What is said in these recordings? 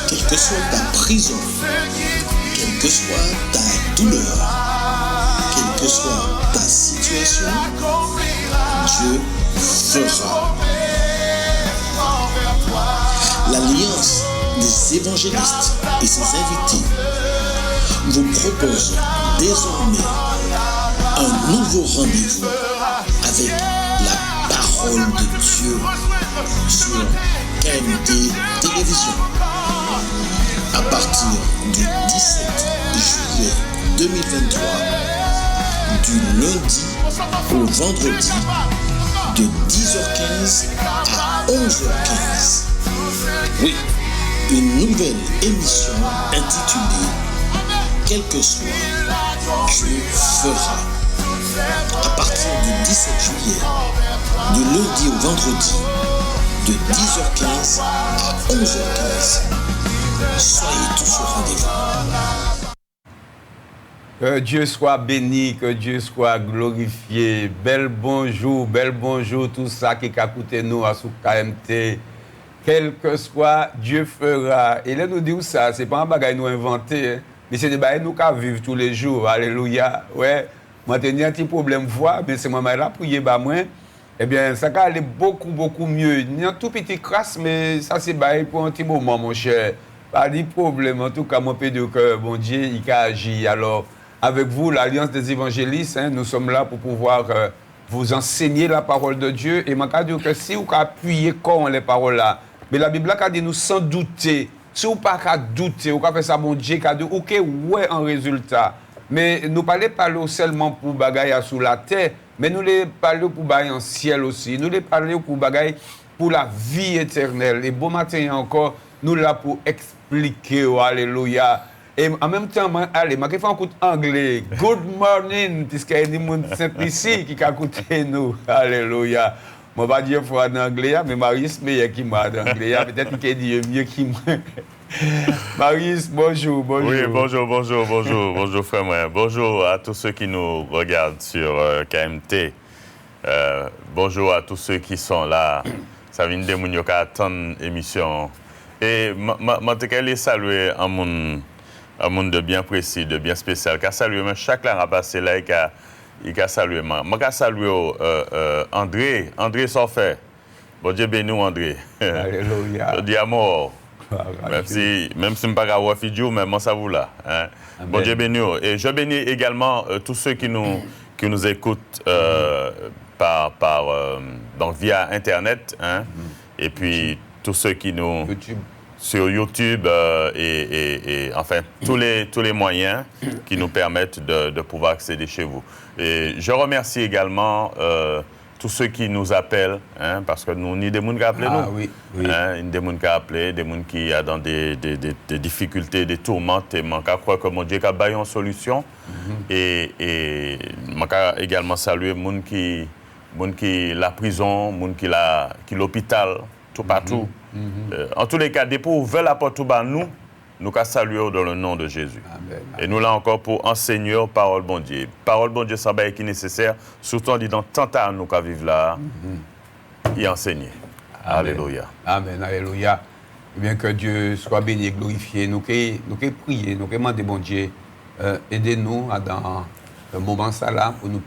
Quelle que soit ta prison, quelle que soit ta douleur, quelle que soit ta situation, Dieu fera. L'Alliance des évangélistes et ses invités vous propose désormais un nouveau rendez-vous avec la parole de Dieu sur KMT Télévision. À partir du 17 juillet 2023, du lundi au vendredi, de 10h15 à 11h15. Oui, une nouvelle émission intitulée « Quel que soit, Dieu fera ». À partir du 17 juillet, du lundi au vendredi, de 10h15 à 11h15. Soyez tous au rendez-vous. Que Dieu soit béni, que Dieu soit glorifié. Bel bonjour tout ça qui a écouté nous à sous KMT. Quel que soit, Dieu fera. Et là, nous disons ça, c'est pas un bagage nous inventé, hein, mais c'est des bagages nous qui vivons tous les jours. Alléluia. Ouais, moi, j'ai un petit problème voix, mais c'est moi là, prier bah moi. Eh bien, ça va aller beaucoup mieux. Il y a un tout petit crasse, mais ça, c'est pour un petit moment, mon cher. Pas de problème. En tout cas, mon Père de cœur, bon Dieu, il a agi. Alors, avec vous, l'Alliance des évangélistes, hein, nous sommes là pour pouvoir vous enseigner la parole de Dieu. Et je dire que si vous appuyez comme les paroles là, mais la Bible a dit nous sans douter. Si vous n'avez pas douter, vous avez fait ça, bon Dieu, ou que ouais en résultat. Mais nous ne parlons pas seulement pour bagaille sous la terre, mais nous les parlons pour bagaille en ciel aussi. Nous les parlons pour bagaille pour la vie éternelle. Et bon matin encore, nous là pour expliquer, oh, alléluia. Et en même temps, allez, je vais faire un coup d'anglais. Good morning, puisqu'il y a des gens simples ici qui écoutent nous. Alléluia. Je ne vais pas dire qu'il faut en anglais, mais Marius meilleur qui m'a en anglais. Peut-être qu'il dit mieux qu'il m'a. Marius, bonjour. Oui, bonjour frère moi. Bonjour à tous ceux qui nous regardent sur KMT. Bonjour à tous ceux qui sont là. Ça vient de mon qui attendent l'émission. Et je vais saluer un monde de bien précis, de bien spécial. Je salue chaque là a passé là il a salué moi. Je vais saluer André Sorfait. Bon Dieu béni André. Alléluia. Je dis à mort. Même si je ne suis pas un refugé, mais moi ça vous là. Hein? Bon Dieu béni. Et je bénis également tous ceux qui nous écoutent donc via Internet. Hein? Et puis tous ceux qui nous... YouTube. Sur YouTube et enfin tous les moyens qui nous permettent de pouvoir accéder chez vous. Et je remercie également tous ceux qui nous appellent, hein, parce que nous, ni des gens qui appellent nous. Oui. Hein, des gens qui appellent, des gens qui sont dans des difficultés, des tourmentes, et je crois que mon Dieu a baillé une solution. Et je également saluer les gens qui la prison, les gens qui l'hôpital, tout partout. En tous les cas, des pour ouvrir la porte bas nous saluons dans le nom de Jésus. Amen. Et nous là encore pour enseigner parole bon Dieu. Parole bon Dieu, ça va être nécessaire, surtout en disant tant à nous qu'à vivre là et enseigner. Amen. Alléluia. Amen, alléluia. Eh bien, que Dieu soit béni et glorifié. Nous que prier, nous que demander bon Dieu, aidez-nous dans le moment ça là pour nous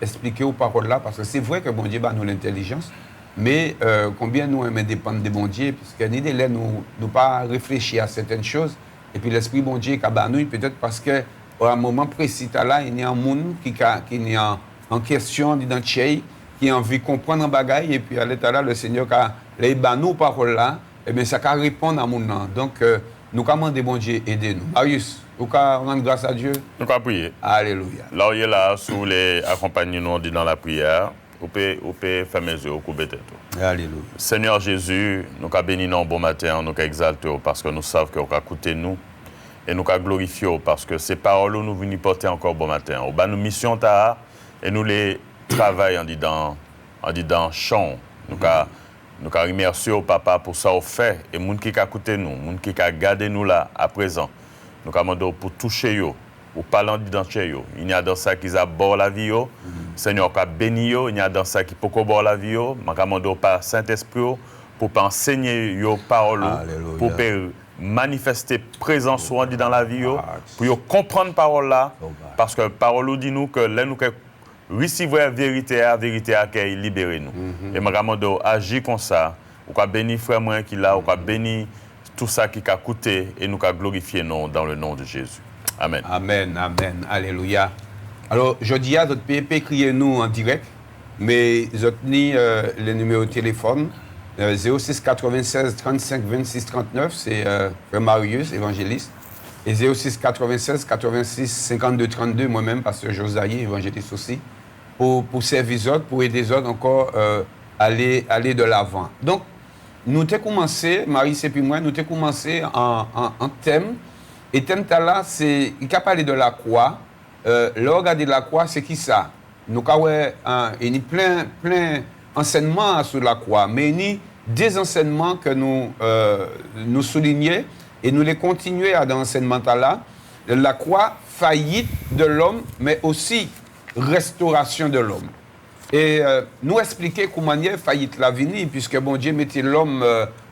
expliquer aux paroles là, parce que c'est vrai que bon Dieu a nous l'intelligence. Mais combien nous aimons dépendre de bon Dieu, puisque nous pas réfléchir à certaines choses. Et puis l'Esprit bon Dieu qui nous, peut-être parce qu'à un moment précis, là, il y a un monde qui est en question d'identité, qui a envie de comprendre un bagage. Et puis à l'état là, le Seigneur qui a nous parole là, et bien ça va répondre à mon nom. Donc nous demandons bon Dieu, aidez-nous. Marius, nous rendons grâce à Dieu. Nous allons prier. Alléluia. Là où il est là, sous les accompagnants dans la prière. Vous pouvez faire mes yeux, vous pouvez tête. Alléluia. Seigneur Jésus, nous avons béni nous bon matin, nous avons exalté parce que nous savons que vous avez écouté nous et nous avons glorifié parce que ces paroles nous venons porter encore bon matin. Nous avons une mission et nous les travaillons en disant chant. Nous avons remercié au papa pour ça au fait et les gens qui ont écouté nous, les gens qui ont gardé nous là à présent. Nous avons demandé pour toucher eux. Ou parlant d'identité, il y a dans ça qui a bord la vie, Seigneur qui a béni, il y a dans ça qui peut bord la vie, je demande par Saint-Esprit pour enseigner les paroles, pour manifester présence ou dans la vie, pour comprendre la parole là, parce que la parole nous dit nous que là nous recevons la vérité qui libère nous. Et vraiment de agir comme ça, ou qu'à bénir frère moi qui là, ou qu'à bénir tout ça qui a coûté et nous qu'à glorifier nous dans le nom de Jésus. Amen. Amen, amen, alléluia. Alors, je dis à votre PP, criez-nous en direct, mais je tenez le numéro de téléphone 06 96 35 26 39, c'est Frère Marius, évangéliste, et 06 96 86 52 32, moi-même, pasteur Josaïe, évangéliste aussi, pour servir les autres, pour aider les autres encore aller de l'avant. Donc, nous avons commencé, Marie et puis moi, nous avons commencé en thème. Et thème là, c'est, il a parlé de la croix. Le regarder de la croix, c'est qui ça? Nous avons il y a plein d'enseignements sur la croix, mais il y a des enseignements que nous soulignons et nous les continuons à dans l'enseignement là. La croix, faillite de l'homme, mais aussi restauration de l'homme. Et nous expliquer comment il y a faillite la vie, puisque bon Dieu mettait l'homme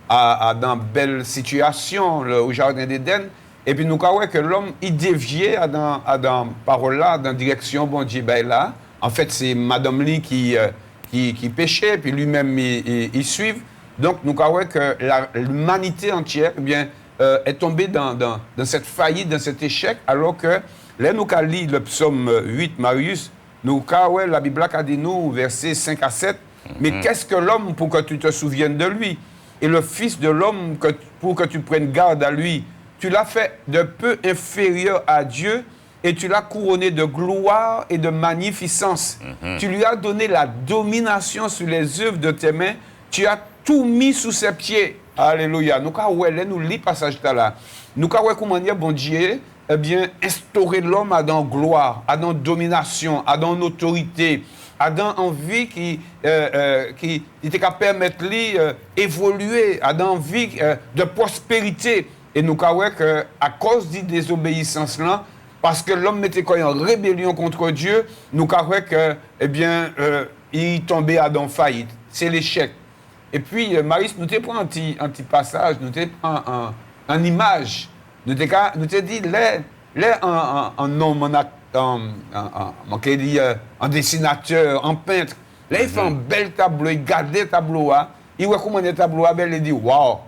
dans une belle situation au jardin d'Éden. Et puis nous croyons que l'homme, il déviait dans parole là, dans la direction bon Dieu ben là. En fait, c'est Madame Lee qui péchait, puis lui-même il suit. Donc nous croyons que l'humanité entière eh bien, est tombée dans cette faillite, dans cet échec, alors que là nous avons lu le psaume 8, Marius. Nous, la Bible a dit nous, versets 5 à 7, mais qu'est-ce que l'homme pour que tu te souviennes de lui? Et le Fils de l'homme pour que tu prennes garde à lui? Tu l'as fait de peu inférieur à Dieu et tu l'as couronné de gloire et de magnificence. Tu lui as donné la domination sur les œuvres de tes mains. Tu as tout mis sous ses pieds. Alléluia. Nous, quand nous lisons passage là, nous, quand comment dire, bon Dieu, eh bien, instaurer l'homme à dans gloire, à dans domination, à dans autorité, à dans envie qui était capable de permettre lui évoluer, à dans envie de prospérité. Et nous croyons qu'à cause de désobéissance là, parce que l'homme était en rébellion contre Dieu, nous croyons que, eh bien, il tombait à dans faillite. C'est l'échec. Et puis, Maris, nous t'ai pris un petit passage, nous t'ai pris une image. Nous t'ai dit, un homme, un dessinateur, un peintre, là, il fait un bel tableau, il garde le tableau, il voit comment le tableau est belle, il dit, waouh,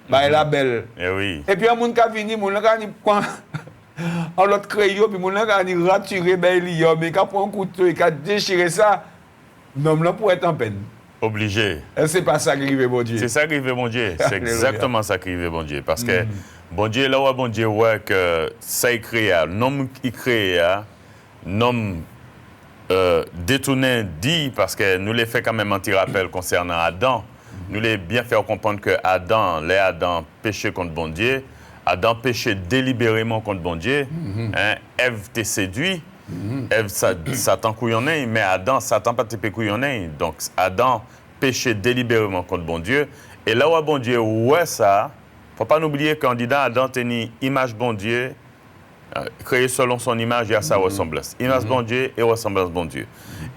bah, elle est belle. Eh oui. Et puis, un monde qui a venu, mon gars, il prend un autre crayon, puis mon gars, il rature, ben, il mais il prend un couteau, il a déchiré ça, l'homme là pour être en peine. Obligé. C'est pas ça qui arrive, bon Dieu. C'est ça qui arrive, bon Dieu. C'est exactement ça qui arrive, bon Dieu. Parce que, bon Dieu, là où bon Dieu voit que ça est créé, l'homme qui crée, l'homme détourné dit, parce que nous les fait quand même un petit rappel concernant Adam. Nous les bien faire comprendre que Adam péché contre bon Dieu, Adam péché délibérément contre bon Dieu, Ève t'est séduit. Ève, Satan couillonné, mais Adam, Satan pas te couillonné. Donc, Adam péché délibérément contre bon Dieu. Et là où bon Dieu, ouais, ça, faut pas oublier qu'en disant Adam tenait image bon Dieu, créé selon son image et à sa ressemblance. Image bon Dieu et ressemblance bon Dieu.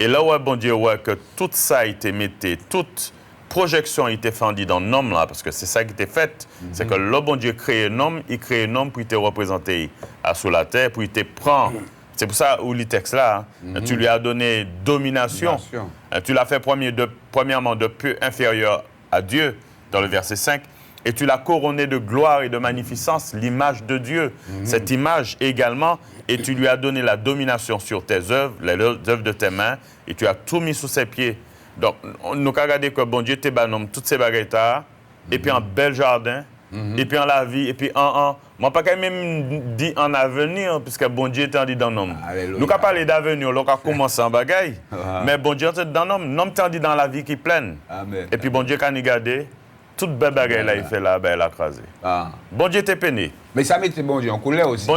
Et là où bon Dieu, ouais, que tout ça a été mis, toute projection a été faite dans l'homme là, parce que c'est ça qui était fait. C'est que le bon Dieu crée un homme, il crée un homme pour te représenter sur la terre, pour te prendre. C'est pour ça où le texte là, tu lui as donné domination. Tu l'as fait premièrement de peu inférieur à Dieu, dans le verset 5, et tu l'as couronné de gloire et de magnificence, l'image de Dieu. Cette image également, et tu lui as donné la domination sur tes œuvres, les œuvres de tes mains, et tu as tout mis sous ses pieds. Donc, nous avons regardé que bon Dieu te bannom toutes ces baguettes, et puis un bel jardin, et puis en la vie, et puis moi, pas quand même dit en avenir, puisque bon Dieu t'en dit dans l'homme. Nous avons parlé d'avenir, nous avons commencé en bagaille, mais bon Dieu t'en dit dans l'homme, l'homme t'en dit dans la vie qui est pleine. Amen. Et puis bon Dieu, quand il regarde, toute belle bagaille là, il fait là, ben, il a crasé. Bon Dieu t'es peiné. Mais ça mettait bon Dieu en colère aussi.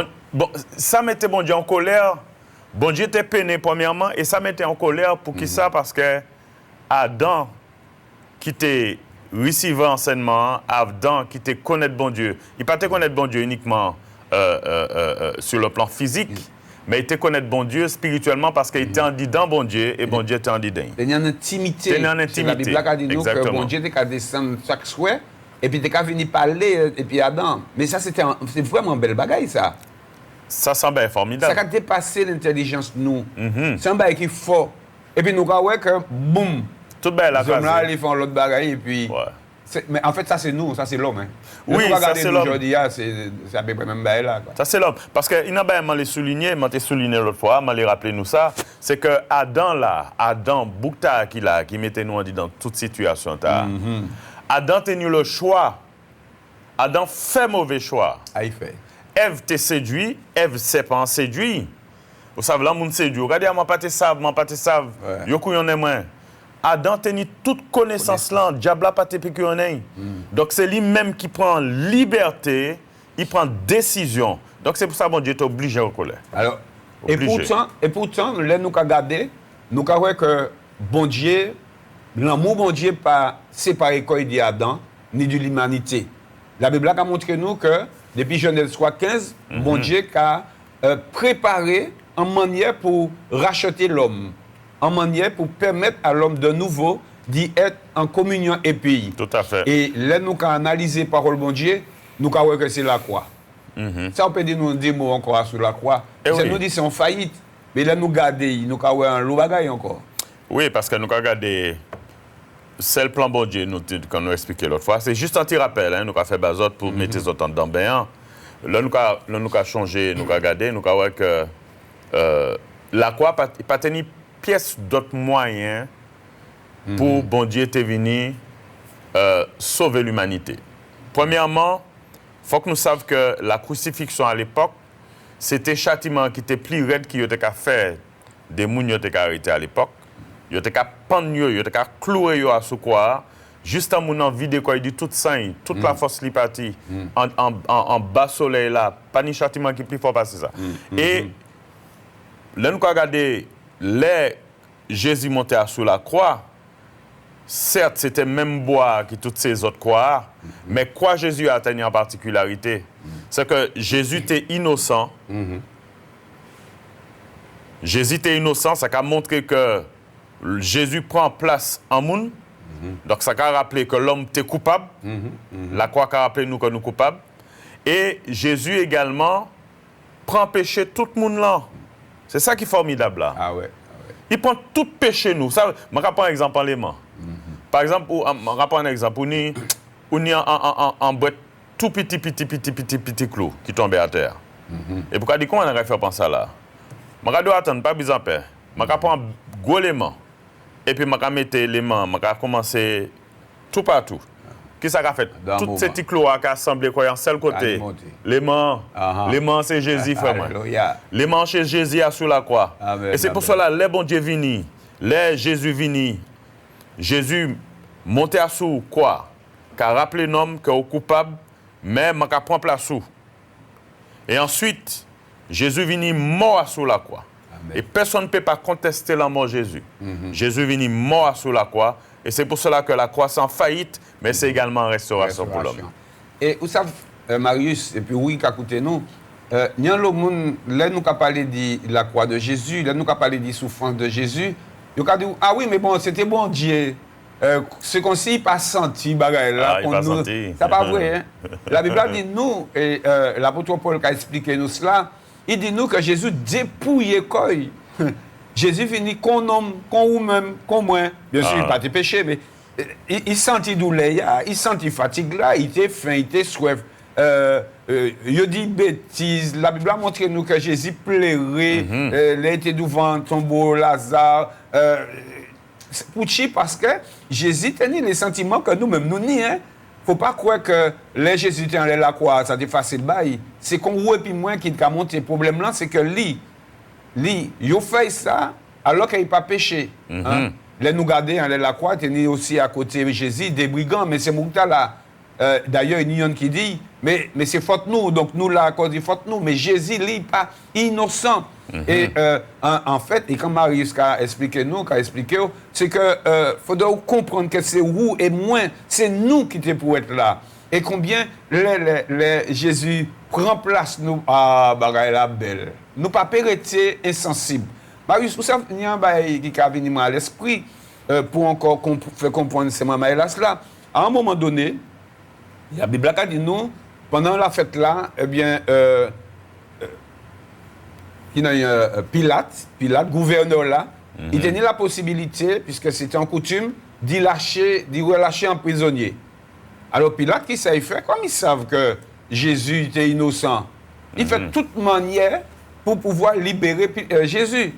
Ça mettait bon Dieu en colère. Bon Dieu t'es peiné premièrement, et ça mettait en colère pour qui ça? Parce que Adam, qui t'est recevant enseignement, Adam, qui te connaît bon Dieu. Il ne pas te connaître bon Dieu uniquement sur le plan physique, mais il te connaît bon Dieu spirituellement parce qu'il t'en dit dans bon Dieu et bon Dieu t'en dit dans. Il y a une intimité. Il y a une intimité. La Bible a dit nous que bon Dieu est descendu chaque soir Et puis, tu as venu parler, et puis Adam. Mais ça, c'est vraiment un bel bagaille, ça. Ça semble formidable. Ça a dépassé l'intelligence, nous. C'est un bagaille qui est fort. Et puis, nous avons que, boum, tout belle la les hommes là, ils font l'autre bagaille, et puis... Ouais. Mais en fait, ça, c'est nous, ça, c'est l'homme. Hein. Oui, ça, c'est l'homme. Aujourd'hui, c'est à peu près même bagaille là. Quoi. Ça, c'est l'homme. Parce que, il y a bien, je l'ai souligné, je l'ai souligné l'autre fois, je l'ai rappelé nous ça, c'est que Adam, Boukta qui mettait nous dans toute situation, Adam a eu le choix. Adam fait mauvais choix. Ah, il fait. Ève te séduit, Ève s'est pas séduit. Vous savez, là, moun séduit. Regardez, moi pas te savent. Yo kouyon moins. Adam tenu toute connaissance là, diable pas te pique en Donc c'est lui-même qui prend liberté, il prend décision. Donc c'est pour ça que bon Dieu est obligé au colère. Alors, et pourtant, là nous regarder, nous voyons que bon Dieu, l'amour bon Dieu pas séparé quoi dit Adam ni de l'humanité. La Bible a montré nous que depuis Genèse 3:15, bon Dieu a préparé en manière pour racheter l'homme, en manière pour permettre à l'homme de nouveau d'y être en communion et pays. Tout à fait. Et là, nous avons analysé la parole bon Dieu, nous avons vu que c'est la croix. Ça, on peut dire nous des mots encore sur la croix. Ça nous dit c'est en faillite. Mais là, nous gardons, nous avons un lot bagaille encore. Oui, parce que nous avons regardé. C'est le plan bon Dieu qu'on nous a expliqué l'autre fois. C'est juste un petit rappel. Nous avons fait bazot pour mettre les autres dans bain. Là, nous avons changé, nous avons regardé, nous avons vu que la croix n'a pas tenu pièce d'autres moyens pour bon Dieu te venir sauver l'humanité. Premièrement, il faut que nous sachions que la crucifixion à l'époque, c'était un châtiment qui était plus raide qu'il y a fait des gens qui étaient arrêtés à l'époque. Il était qu'à pendre, il était qu'à clouer à ce quoi, juste en mon envie de quoi il dit toute sain, toute la force li partie en bas soleil là, pas ni châtiment qui plus fort passer ça. Et là nous regarder les Jésus monté sous la croix, certes c'était même bois que toutes ces autres croix, mais quoi Jésus a atteint en particularité, c'est que Jésus était innocent. Jésus était innocent, ça a montré que Jésus prend place en monde. Donc ça a rappelé que l'homme était coupable. La croix a rappelé nous que nous sommes coupables. Et Jésus également prend péché tout le monde là. C'est ça qui est formidable là. Ah ouais. Il prend tout péché nous. Ça, je vais prendre un exemple en léman. Par exemple, je vais prendre un exemple. On est en boîte tout petit clou qui tombe à terre. Et pourquoi dit qu'on a fait penser à ça là? Je vais attendre, pas besoin de paix. Je vais prendre un gros élément. Et puis, je vais mettre l'élément, je vais commencer tout partout. Qu'est-ce que ça a fait? Tout ces petits clous qui assemblés en seul côté. L'élément, c'est Jésus, frère. L'élément, c'est Jésus sur la croix. Et c'est pour cela, les bon Dieu vini, les Jésus vini, Jésus monté à sous quoi? Qui a rappelé l'homme qui est coupable, mais je vais prendre place sous. Et ensuite, Jésus vini mort sur la croix. Et personne ne peut pas contester la mort de Jésus. Jésus est venu mort sur la croix. Et c'est pour cela que la croix c'est en faillite, mais c'est également en restauration pour l'homme. Et vous savez, Marius, et puis oui, écoutez-nous, nous avons parlé de la croix de Jésus, nous avons parlé de la souffrance de Jésus. Nous avons dit, ah oui, mais bon, c'était bon Dieu. C'est comme s'il n'a pas senti là. C'est pas vrai. Hein? La Bible dit nous, et l'apôtre Paul qui a expliqué nous cela, il dit nous que Jésus dépouillait quoi. Jésus finit qu'on homme, qu'on ou même, qu'on moins. Bien sûr, il n'a pas de péché, mais il sentit douleur, il sentit fatigue là, il était faim, il était soif. Il dit bêtises. La Bible a montré nous que Jésus pleurait, il était devant tombeau Lazare. Parce que Jésus tenait les sentiments que nous-mêmes nous n'y. Hein? Faut pas croire que les Jésus étaient en la croix, ça était facile. C'est qu'on voit puis moins qui a monté. Le problème là, c'est que il fait ça alors qu'il n'a pas péché. Hein? Les nous garder en la croix, tenait aussi à côté de Jésus, des brigands, mais c'est Moukta là. D'ailleurs, il y a qui dit, mais c'est faute nous, donc nous là, à cause de faute nous, mais Jésus, il n'est pas innocent. Et en fait, et quand Marius a expliqué c'est que faudrait comprendre que c'est vous et moi, c'est nous qui sommes pour être là. Et combien Jésus prend place nous à la belle. Nous pas péréter insensibles. Marius, vous savez, il y a un bail qui a venu à l'esprit pour encore faire comprendre ces mamans là. À un moment donné, La Bible a dit nous, pendant la fête là, eh bien, Pilate, gouverneur là, il tenait la possibilité, puisque c'était en coutume, d'y relâcher un prisonnier. Alors Pilate, qui ça il fait? Comme ils savent que Jésus était innocent, il fait de toute manière pour pouvoir libérer Jésus.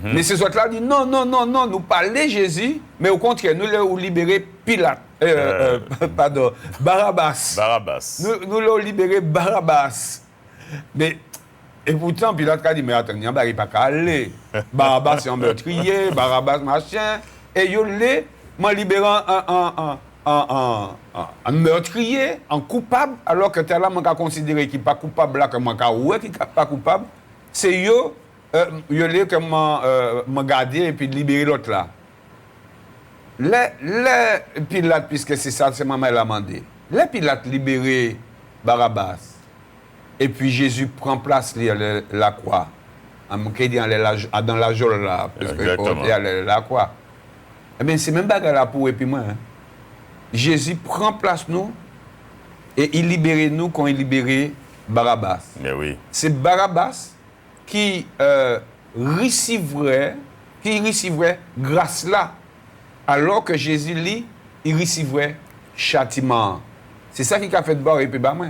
Mais ces autres-là disent non, nous parler Jésus, mais au contraire, nous l'avons libéré Pilate. Barabbas. Nous l'avons libéré Barabbas. Mais, et pourtant, Pilate a dit, mais attends, il n'y a pas qu'à aller. Barabbas, c'est un meurtrier, Barabbas, machin. Et il m'a libéré un meurtrier, un coupable, alors que tu as là, je considéré qu'il n'est pas coupable, là, que je qui n'est pas coupable. C'est eux, que m'a gardé et puis libérer l'autre là. Les Pilates, puisque c'est ça, c'est maman qui l'a demandé. Les Pilates libérer Barabbas. Et puis Jésus prend place la croix. Dans la geôle là. La croix. Eh bien, c'est même pas là pour et puis moi. Hein. Jésus prend place nous et il libère nous quand il libère Barabbas. Mais oui. C'est Barabbas qui recevrait grâce là, alors que Jésus lui, il recevrait châtiment. C'est ça qui a fait de bord et puis bah moi.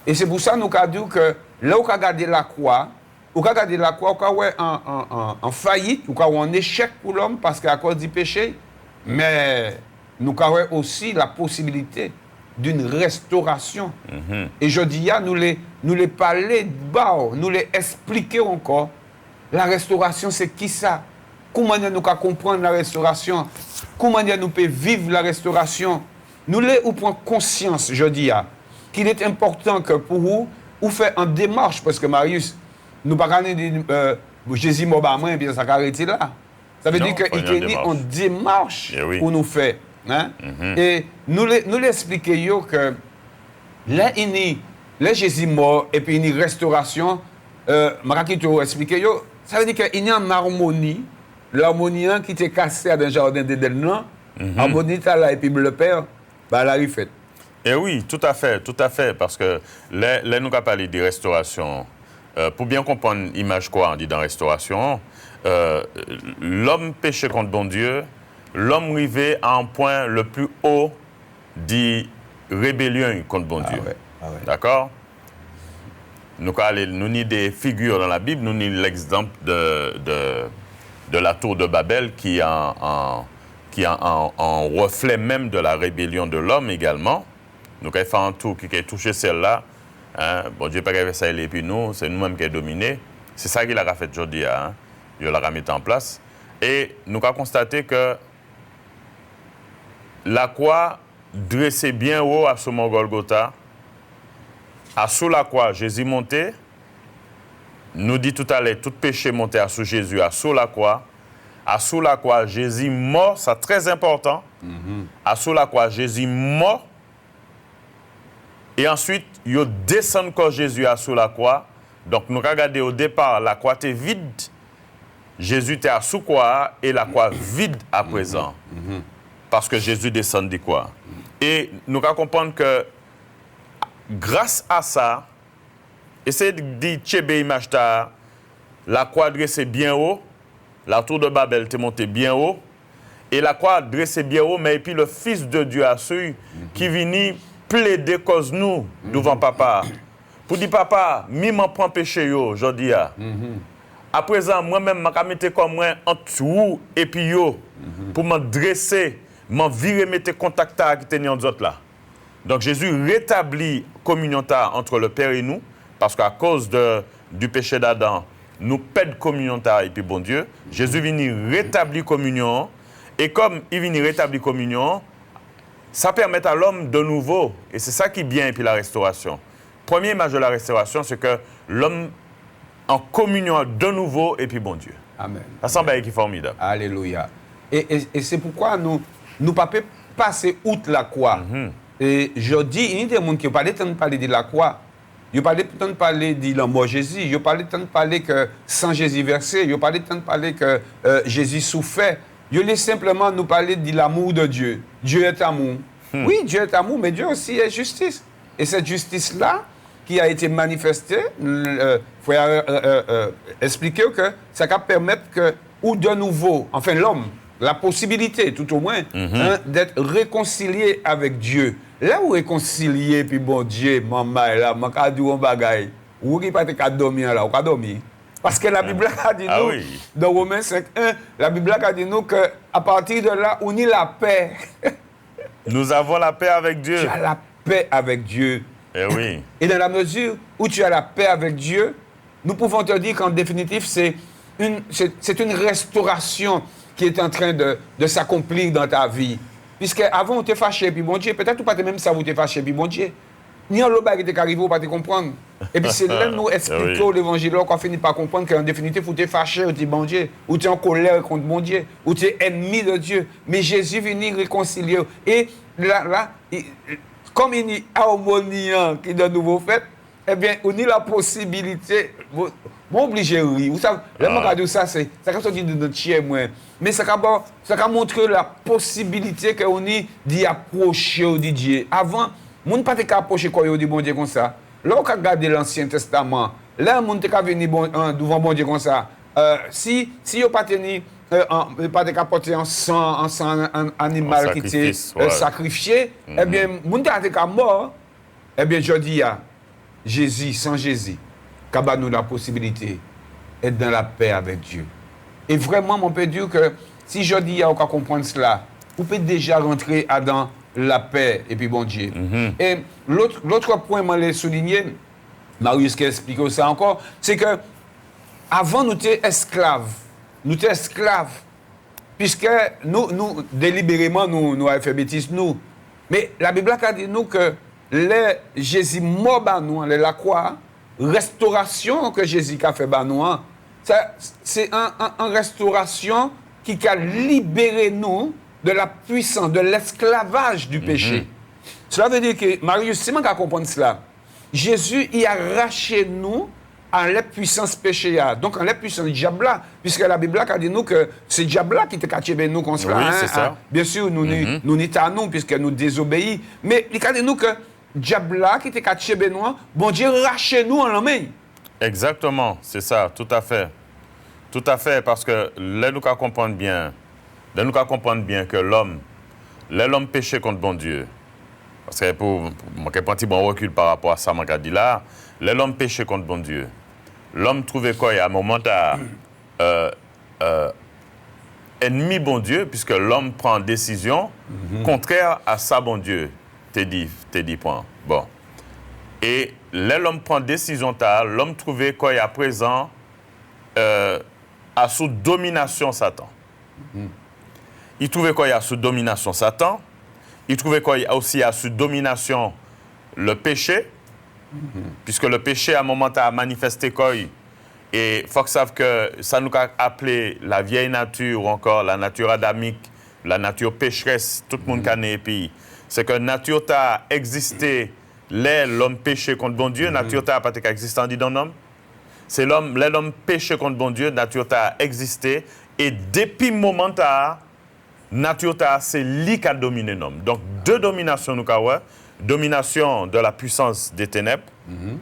Et c'est pour ça nous avons dit que là où on a gardé la croix, on a gardé la croix, on a en faillite, on a un échec pour l'homme parce qu'à cause du péché, mais nous avons aussi la possibilité d'une restauration. Et je dis, nous les parler bas, nous les expliquer encore. La restauration, c'est qui ça? Comment nous pouvons comprendre la restauration? Comment nous pouvons vivre la restauration? Nous les prenons conscience, je dis, qu'il est important que pour vous faire une démarche, parce que Marius, nous ne pouvons pas dire Jésus m'a et puis ça s'arrête là. Ça veut dire qu'il y a une démarche pour nous faire. Hein? Et nous l'expliquer que là, les Jésus mort et puis une restauration, je expliquer ça veut dire qu'il y a une harmonie, l'harmonie qui était cassée dans le jardin d'Éden, l'harmonie là et puis le Père, elle arrive faite. Et oui, tout à fait, parce que là, nous avons parlé de restauration. Pour bien comprendre l'image quoi on dit dans restauration, l'homme péché contre bon Dieu, l'homme arrivé à un point le plus haut de rébellion contre bon Dieu. Ouais. D'accord? Nous avons des figures dans la Bible, nous avons l'exemple de la tour de Babel qui est un reflet même de la rébellion de l'homme également. Nous avons fait un tour qui a touché celle-là. Hein? Bon Dieu n'a pas fait ça et puis nous, c'est nous-mêmes qui avons dominé. C'est ça qu'il a fait aujourd'hui. Hein? Il l'a mis en place. Et nous avons constaté que la croix dressée bien haut à ce mont Golgotha, à sous la croix, Jésus monté, nous dit tout à l'heure, tout péché monté à sous Jésus, à sous la croix, Jésus mort, c'est très important, à sous la croix, Jésus mort, et ensuite, il descend encore Jésus à sous la croix, donc nous regardons au départ, la croix était vide, Jésus était à sous croix, et la croix vide à présent. Parce que Jésus descend de quoi. Et nous allons comprendre que grâce à ça, essayez de dire la croix dressée bien haut, la tour de Babel est montée bien haut, et la croix dressée bien haut, mais puis le Fils de Dieu a su qui vient plaider cause nous devant papa. Pour dire papa, mi m'en prend péché yo, je dis. À présent, moi-même, je vais mettre comme moi entre vous et puis yo, pour me dresser, m'en virer, mettre contact qui tenait en autres là. Donc Jésus rétablit communion entre le Père et nous, parce qu'à cause du péché d'Adam, nous perdons communion et puis bon Dieu. Jésus vient rétablir communion, et comme il vient rétablir communion, ça permet à l'homme de nouveau, et c'est ça qui est bien, et puis la restauration. Première image de la restauration, c'est que l'homme en communion de nouveau, et puis bon Dieu. Amen. Ça semble être formidable. Alléluia. Et c'est pourquoi nous ne pouvons pas passer outre la croix. Et je dis, il y a des gens qui n'ont pas le temps de parler de la croix. Ils n'ont pas le temps de parler de la mort de Jésus. Ils n'ont pas le temps de parler que sans Jésus versé. Ils n'ont pas le temps de parler que Jésus souffrait. Ils ont simplement nous parler de l'amour de Dieu. Dieu est amour. Oui, Dieu est amour, mais Dieu aussi est justice. Et cette justice-là, qui a été manifestée, il faut expliquer que ça va permettre que, ou de nouveau, enfin l'homme, la possibilité, tout au moins, d'être réconcilié avec Dieu. Là où réconcilié, puis bon Dieu, maman, là, je vais dire un bagay. Ou qui pas te dormir là, ou pas dormir. Parce que la Bible a dit nous, dans Romains 5:1, la Bible a dit nous qu'à partir de là, on y la paix. Nous avons la paix avec Dieu. Tu as la paix avec Dieu. Eh oui. Et dans la mesure où tu as la paix avec Dieu, nous pouvons te dire qu'en définitive, c'est une restauration qui est en train de s'accomplir dans ta vie. Puisque avant, on t'est fâché, puis bon Dieu, peut-être pas même ça, vous t'es fâché, puis bon Dieu. Ni en l'autre qui t'est arrivé, pas te comprendre. Et puis c'est là que nous expliquons l'évangile, qu'on finit par comprendre qu'en définitive, vous t'es fâché, ou t'es bon Dieu, ou t'es en colère contre bon Dieu, ou t'es ennemi de Dieu. Mais Jésus vient réconcilier. Et là, comme il y a une harmonie qui est de nouveau fait, eh bien, on a la possibilité. Bon, obligé, oui. Vous savez, là, je ça, c'est comme ça dit de notre chien, moi. Mais ça va montrer la possibilité qu'on a d'y approcher au Dieu. Avant, on ne peut pas approcher quoi au bon Dieu comme ça. Là, on regarde l'Ancien Testament. Là, on ne peut pas venir devant bon Dieu comme ça. Si on ne peut pas apporter un sang animal qui était sacrifié, eh bien, on ne peut pas mort. Eh bien, je dis à Jésus, sans Jésus, qu'à nous la possibilité d'être dans la paix avec Dieu. Et vraiment, on peut dire que si je dis à on comprendre cela, vous pouvez déjà rentrer dans la paix et puis bon Dieu. Et l'autre point, je l'ai souligné, Marius qui explique ça encore, c'est que avant nous étions esclaves. Nous étions esclaves. Puisque nous délibérément, nous alphabétisons nous. Mais la Bible a dit nous que Jésus mort à nous, la croix, restauration que Jésus a fait à nous, c'est une restauration qui a libéré nous de la puissance, de l'esclavage du péché. Cela veut dire que, Marius, c'est moi qui comprends cela. Jésus, il a arraché nous en la puissance péché. Donc, en la puissance du diable, puisque la Bible a dit nous que c'est le diable qui te caché nous comme cela. Oui, c'est ça. Bien sûr, nous n'y à nous, puisque nous désobéissons. Mais il a dit nous que le diable qui te caché nous, bon Dieu, raché nous en la main. Exactement, c'est ça, tout à fait. Tout à fait, parce que là, nous comprenons bien. Là, nous comprendre bien que l'homme péché contre bon Dieu. Parce que pour moi, je prends un petit bon recul par rapport à ça, je dis là, l'homme péché contre bon Dieu. L'homme trouvait quoi à un moment ennemi bon Dieu, puisque l'homme prend une décision contraire à ça bon Dieu. T'es dit point. Bon. Et là, l'homme prend décision, l'homme trouvait quoi à présent à sous domination Satan. Il trouvait qu'il y a sous domination Satan. Il trouvait qu'il y a aussi sous domination le péché. Puisque le péché, à un moment, a manifesté quoi. Et il faut que savent que ça nous a appelé la vieille nature ou encore la nature adamique, la nature pécheresse, tout le monde connaît. Puis c'est que la nature a existé, l'homme péché contre bon Dieu, la nature n'a pas existé dans l'homme. C'est l'homme péché contre bon Dieu, la nature a existé. Et depuis le moment, nature c'est lui qui a dominé l'homme. Donc, deux dominations nous avons. Domination de la puissance des ténèbres,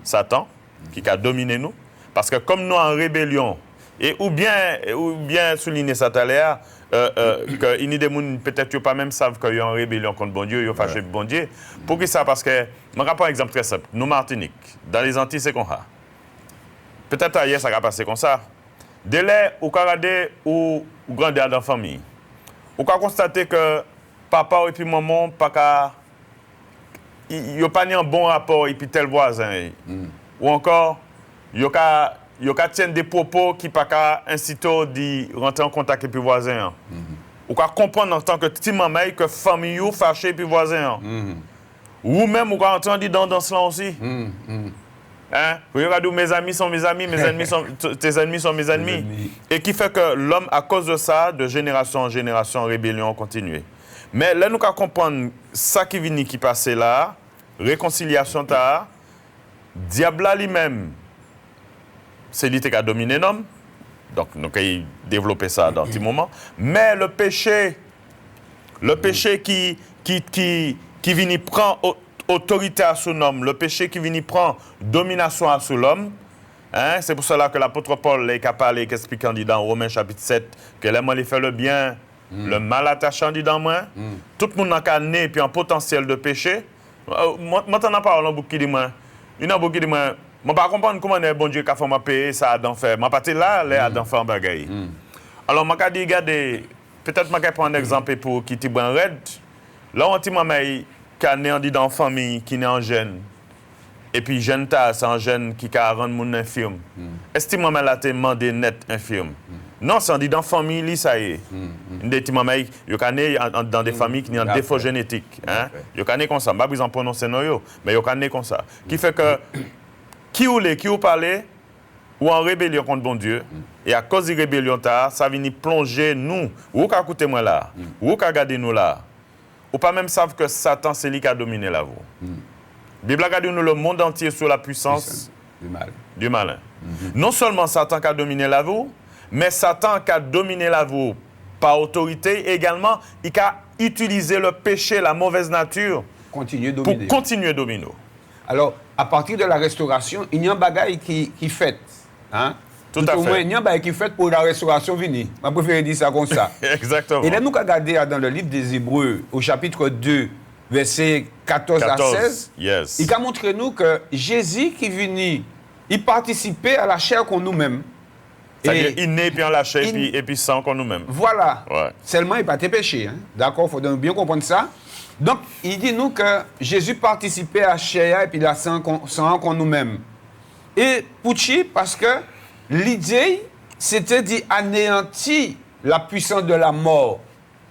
Satan, qui a dominé nous. Parce que comme nous en rébellion, et ou bien souligner ça tout à l'heure, que il y a des gens peut-être pas même savent qu'il y a en rébellion contre bon Dieu, ils ont fâché bon Dieu. Pourquoi ça? Parce que, je vais prendre un exemple très simple. Nous, Martinique, dans les Antilles, c'est comme ça. Peut-être ailleurs, ça va passer comme ça. Dès là, ou regarder ou grandir dans la famille. On peut constater que papa et puis maman ils n'ont pas un bon rapport et puis tel voisin. Ou encore, ils tiennent des propos qui ne sont pas inciter à rentrer en contact avec les voisins. On peut comprendre en tant que petit maman que la famille est fâchée avec les voisins. Ou même, on peut entendre dans cela aussi. Hein? Vous regardez, mes amis sont mes amis, tes ennemis sont mes ennemis. Et qui fait que l'homme, à cause de ça, de génération en génération, en rébellion, continue. Mais là, nous allons comprendre ça qui vient qui passe là, réconciliation, diable lui-même, c'est lui qui a dominé l'homme. Donc, nous allons développer ça dans un petit moment. Mais le péché qui vient prendre autorité à son homme, le péché qui vient prend domination à son homme. Hein? C'est pour cela que l'apôtre Paul est capable d'expliquer dans Romains chapitre 7 que l'aimant les fait le bien, le mal attachant dit dans moi. Tout le monde a né puis un potentiel de péché. Moi, t'en as parlé beaucoup qui dit moi. Il y en a beaucoup qui dit moi. Je ne comprends pas comment est bon Dieu qui a fait ma payer ça Adam fait. Je pas là, les Adam fait un bagaille. Alors, je vais dire, regardez, peut-être que je vais prendre un exemple pour qui est bon red. Là, on dit qui a né dans une famille qui est en jeune. Et puis, jeune c'est un jeune qui a rendu mon infirme. Est-ce que maman l'a demandé net infirme? Non, c'est dans une famille, ça y est. Des petits mamans, ils sont nés dans des familles qui ont un défaut génétique. Ils sont nés comme ça. Je ne vais pas prononcer non, mais ils sont nés comme ça. Qui fait que, qui ou parler, ou en rébellion contre bon Dieu, et à cause de la rébellion, ça vient plonger nous, ou qu'à écouter moi là, ou qu'à garder nous là, ou pas même savent que Satan, c'est lui qui a dominé la vie. La Bible a dit nous le monde entier sous la puissance du malin. Non seulement Satan qui a dominé la vie, mais Satan qui a dominé la vie par autorité, également, il a utilisé le péché, la mauvaise nature, pour continuer à dominer. Alors, à partir de la restauration, il y a un bagage qui fait. Hein? Tout à fait. Il y a un bagage qui fait pour la restauration venir. Je préfère dire ça comme ça. Exactement. Et là, nous avons regardé dans le livre des Hébreux, au chapitre 2, versets 14 à 16, yes. Il a montré nous que Jésus qui est venu, il participait à la chair qu'on nous-mêmes. C'est-à-dire, il naît puis en la chair et puis sans qu'on nous-mêmes. Voilà. Ouais. Seulement, il n'a pas été péché. Hein? D'accord, il faut bien comprendre ça. Donc, il dit nous que Jésus participait à la chair et puis la sang qu'on nous-mêmes. Et Pouchi, parce que l'idée, c'était d'anéantir la puissance de la mort.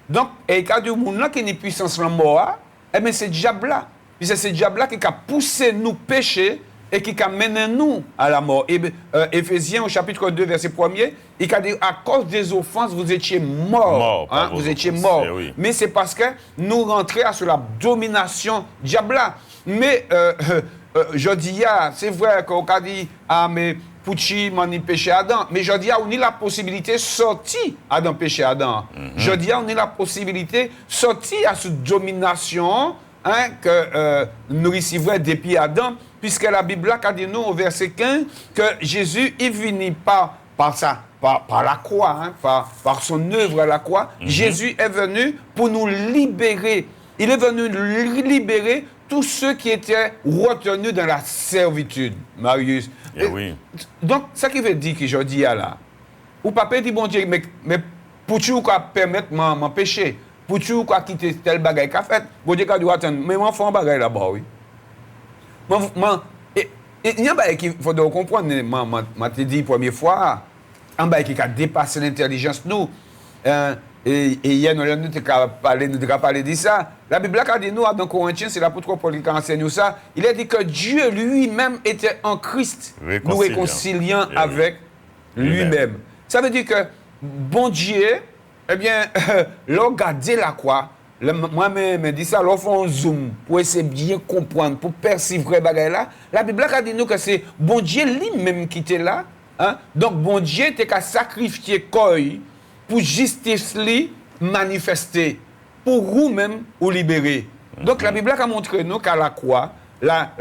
Donc, et quand il y a des gens qui ont une puissance de la mort, eh bien, c'est le diable là. Puis c'est ce diable là qui a poussé nous pécher et qui a mené nous à la mort. Et Éphésiens, au chapitre 2, verset 1er, il a dit, à cause des offenses, vous étiez morts. Hein? Vous étiez morts. Oui. Mais c'est parce que nous rentrions sur la domination diable là. Mais, je dis, c'est vrai qu'on a dit, ah, mais Pouchi m'en est péché Adam. Mais je dis, on a la possibilité de sortir Adam péché Adam. Je dis, on a la possibilité de sortir à cette domination hein, que nous recevons depuis Adam, puisque la Bible a dit nous au verset 15 que Jésus est venu par la croix, hein, par son œuvre à la croix. Jésus est venu pour nous libérer. Il est venu libérer tous ceux qui étaient retenus dans la servitude, Marius. Oui. Donc, ça qui veut dire que je dis là, ou papa dit, bon Dieu, mais pour tu permettre mon péché, pour tu quitter tel bagage qu'a fait, bon Dieu, quand tu attendre, mais moi, je fais un bagage là-bas, oui. Il y a un bagage qu'il faut comprendre, je t'ai dit la première fois, un bagage qui a dépassé l'intelligence, nous. Et hier, nous avons parlé de ça. La Bible a dit nous, dans Corinthiens, c'est l'apôtre Paul qui enseigne ça. Il a dit que Dieu lui-même était en Christ, nous réconciliant avec lui-même. Ça veut dire que, bon Dieu, eh bien, regarder la croix, moi-même, je dis ça, l'offre un zoom, pour essayer de bien comprendre, pour percevoir les bagages là. La Bible a dit nous que c'est bon Dieu lui-même qui était là. Hein? Donc, bon Dieu était qu'à sacrifier quoi pour justice li manifester, pour vous-même vous libérer. Donc la Bible a montré nous qu'à la croix, la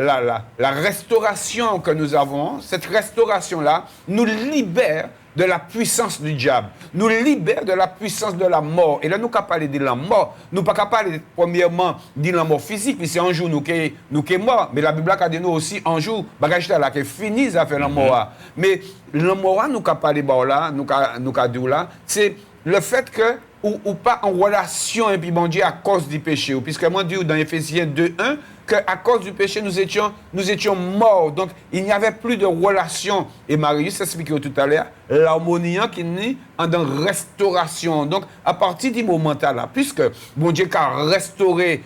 restauration que nous avons, cette restauration-là, nous libère de la puissance du diable, nous libère de la puissance de la mort. Et là, nous ne pouvons pas parler de la mort, nous ne pouvons pas parler premièrement de la mort physique, puis c'est un jour nous qui sommes morts, mais la Bible a dit nous aussi un jour, bagage là qui finit à faire la mort. Mais la mort, nous ne pouvons pas parler là, nous pouvons dire là, c'est le fait que, ou pas en relation, et puis bon Dieu, à cause du péché. Puisque moi, je dis dans Éphésiens 2:1, qu'à cause du péché, nous étions morts. Donc, il n'y avait plus de relation. Et Marius expliquait tout à l'heure, l'harmonie qui est dans restauration. Donc, à partir du moment là, puisque bon Dieu a restauré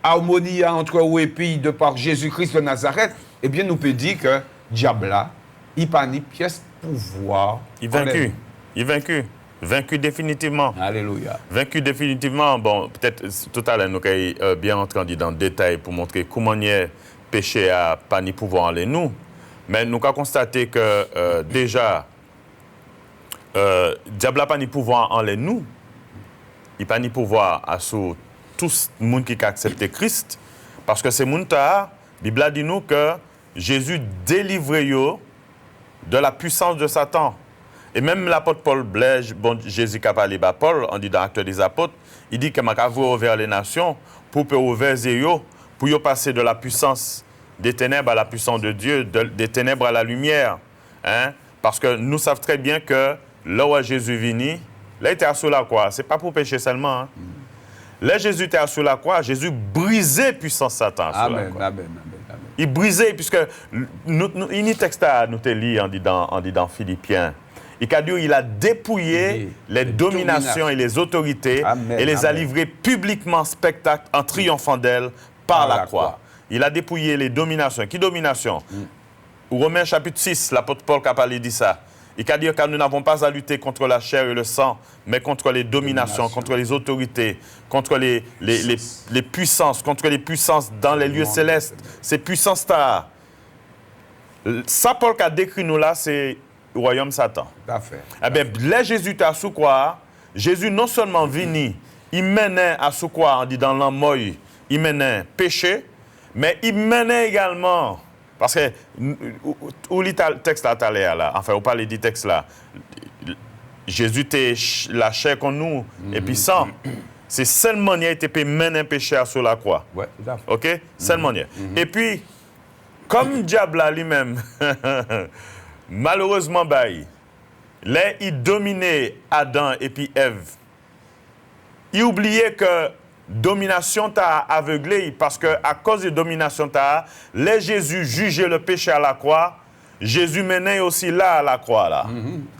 harmonie entre eux et puis de par Jésus-Christ de Nazareth, eh bien, nous peut dire que diable là, il n'a pas ni pièce pouvoir. Il est vaincu. Vaincu définitivement. Alléluia. Vaincu définitivement. Bon, peut-être tout à l'heure, nous allons bien entrer dans le détail pour montrer comment le péché n'a pas ni pouvoir en nous. Mais nous avons constaté que déjà, le diable n'a pas ni pouvoir en nous. Il n'a pas ni pouvoir sur tout le monde qui a accepté Christ. Parce que c'est Mounta, la Bible a dit nous que Jésus délivrait yo de la puissance de Satan. Et même l'apôtre Paul Blaise, bon, Jésus qui a parlé à Paul, on dit dans Actes des Apôtres, il dit que m'a ouvert les nations pour ouvrir yo, pour yo passer de la puissance des ténèbres à la puissance de Dieu, des ténèbres à la lumière. Hein? Parce que nous savons très bien que là où Jésus vini, là il était sous la croix, ce n'est pas pour pécher seulement. Hein? Là Jésus était sous la croix, Jésus brisait puissance Satan sur la croix. Amen. Il brisait, puisque il y a un texte à nous te lire, on dit dans Philippiens. Il a dépouillé les dominations et les autorités et les a livrées publiquement en spectacle en triomphant d'elles par la croix. Il a dépouillé les dominations. Qui domination? Romains chapitre 6, l'apôtre Paul a parlé de ça. Il a dit que nous n'avons pas à lutter contre la chair et le sang, mais contre les dominations, contre les autorités, contre les puissances, contre les puissances dans les lieux célestes. Ces puissances-là. Ça, Paul a décrit nous là, c'est le royaume Satan. Eh bien, là, Jésus était à sous quoi? Jésus non seulement venu, il menait à sous quoi? On dit dans l'ammoy, il menait péché, mais il menait également. Parce que, où lit le texte là, enfin, on parle du texte là, Jésus était la chair qu'on nous, et puis sang. C'est seule manière il était mené un péché sur la croix. Ouais, OK? Seule manière. Et puis, comme diable lui-même, malheureusement, là, il dominait Adam et puis Ève. Il oubliait que domination t'a aveuglé parce que à cause de domination t'a, les Jésus jugeait le péché à la croix, Jésus menait aussi là à la croix là.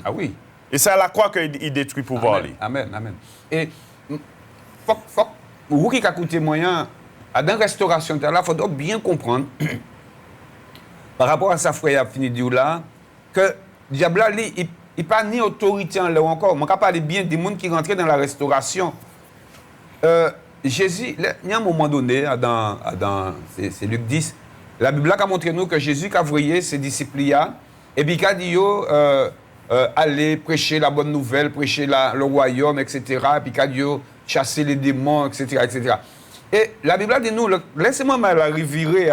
Ah oui. Et c'est à la croix qu'il détruit le pouvoir. Amen. Et vous qui écoutez moyen dans la restauration là, il faut bien comprendre par rapport à sa frère fini de là que diable il pas ni autorité en là encore. On parle bien des gens qui rentraient dans la restauration. Jésus, il y a un moment donné, c'est Luc 10, la Bible a montré nous que Jésus a envoyé ses disciples et puis il a dit aller prêcher la bonne nouvelle, prêcher le royaume, etc. Et puis il a dit chasser les démons, etc. Et la Bible a dit nous, laissez-moi m'arriver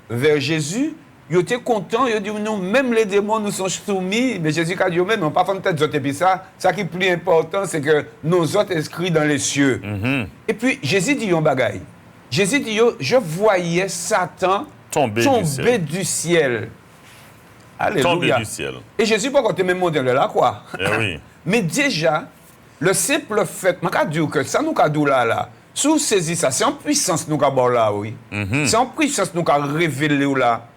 vers Jésus. Ils étaient contents, ils ont dit non, même les démons nous sont soumis, mais Jésus a dit même, on pas fait tête d'autres. Et puis ça qui est plus important, c'est que nos autres inscrits dans les cieux. Et puis Jésus dit un bagaille. Jésus dit je voyais Satan tomber du ciel. Alléluia. Tomber du ciel. Et Jésus pas quand même modèle là quoi. Oui. Mais déjà, le simple fait, je vais dire que ça nous a dit là. Si vous saisissez ça, c'est en puissance nous avons là, oui. C'est en puissance nous avons révélé là.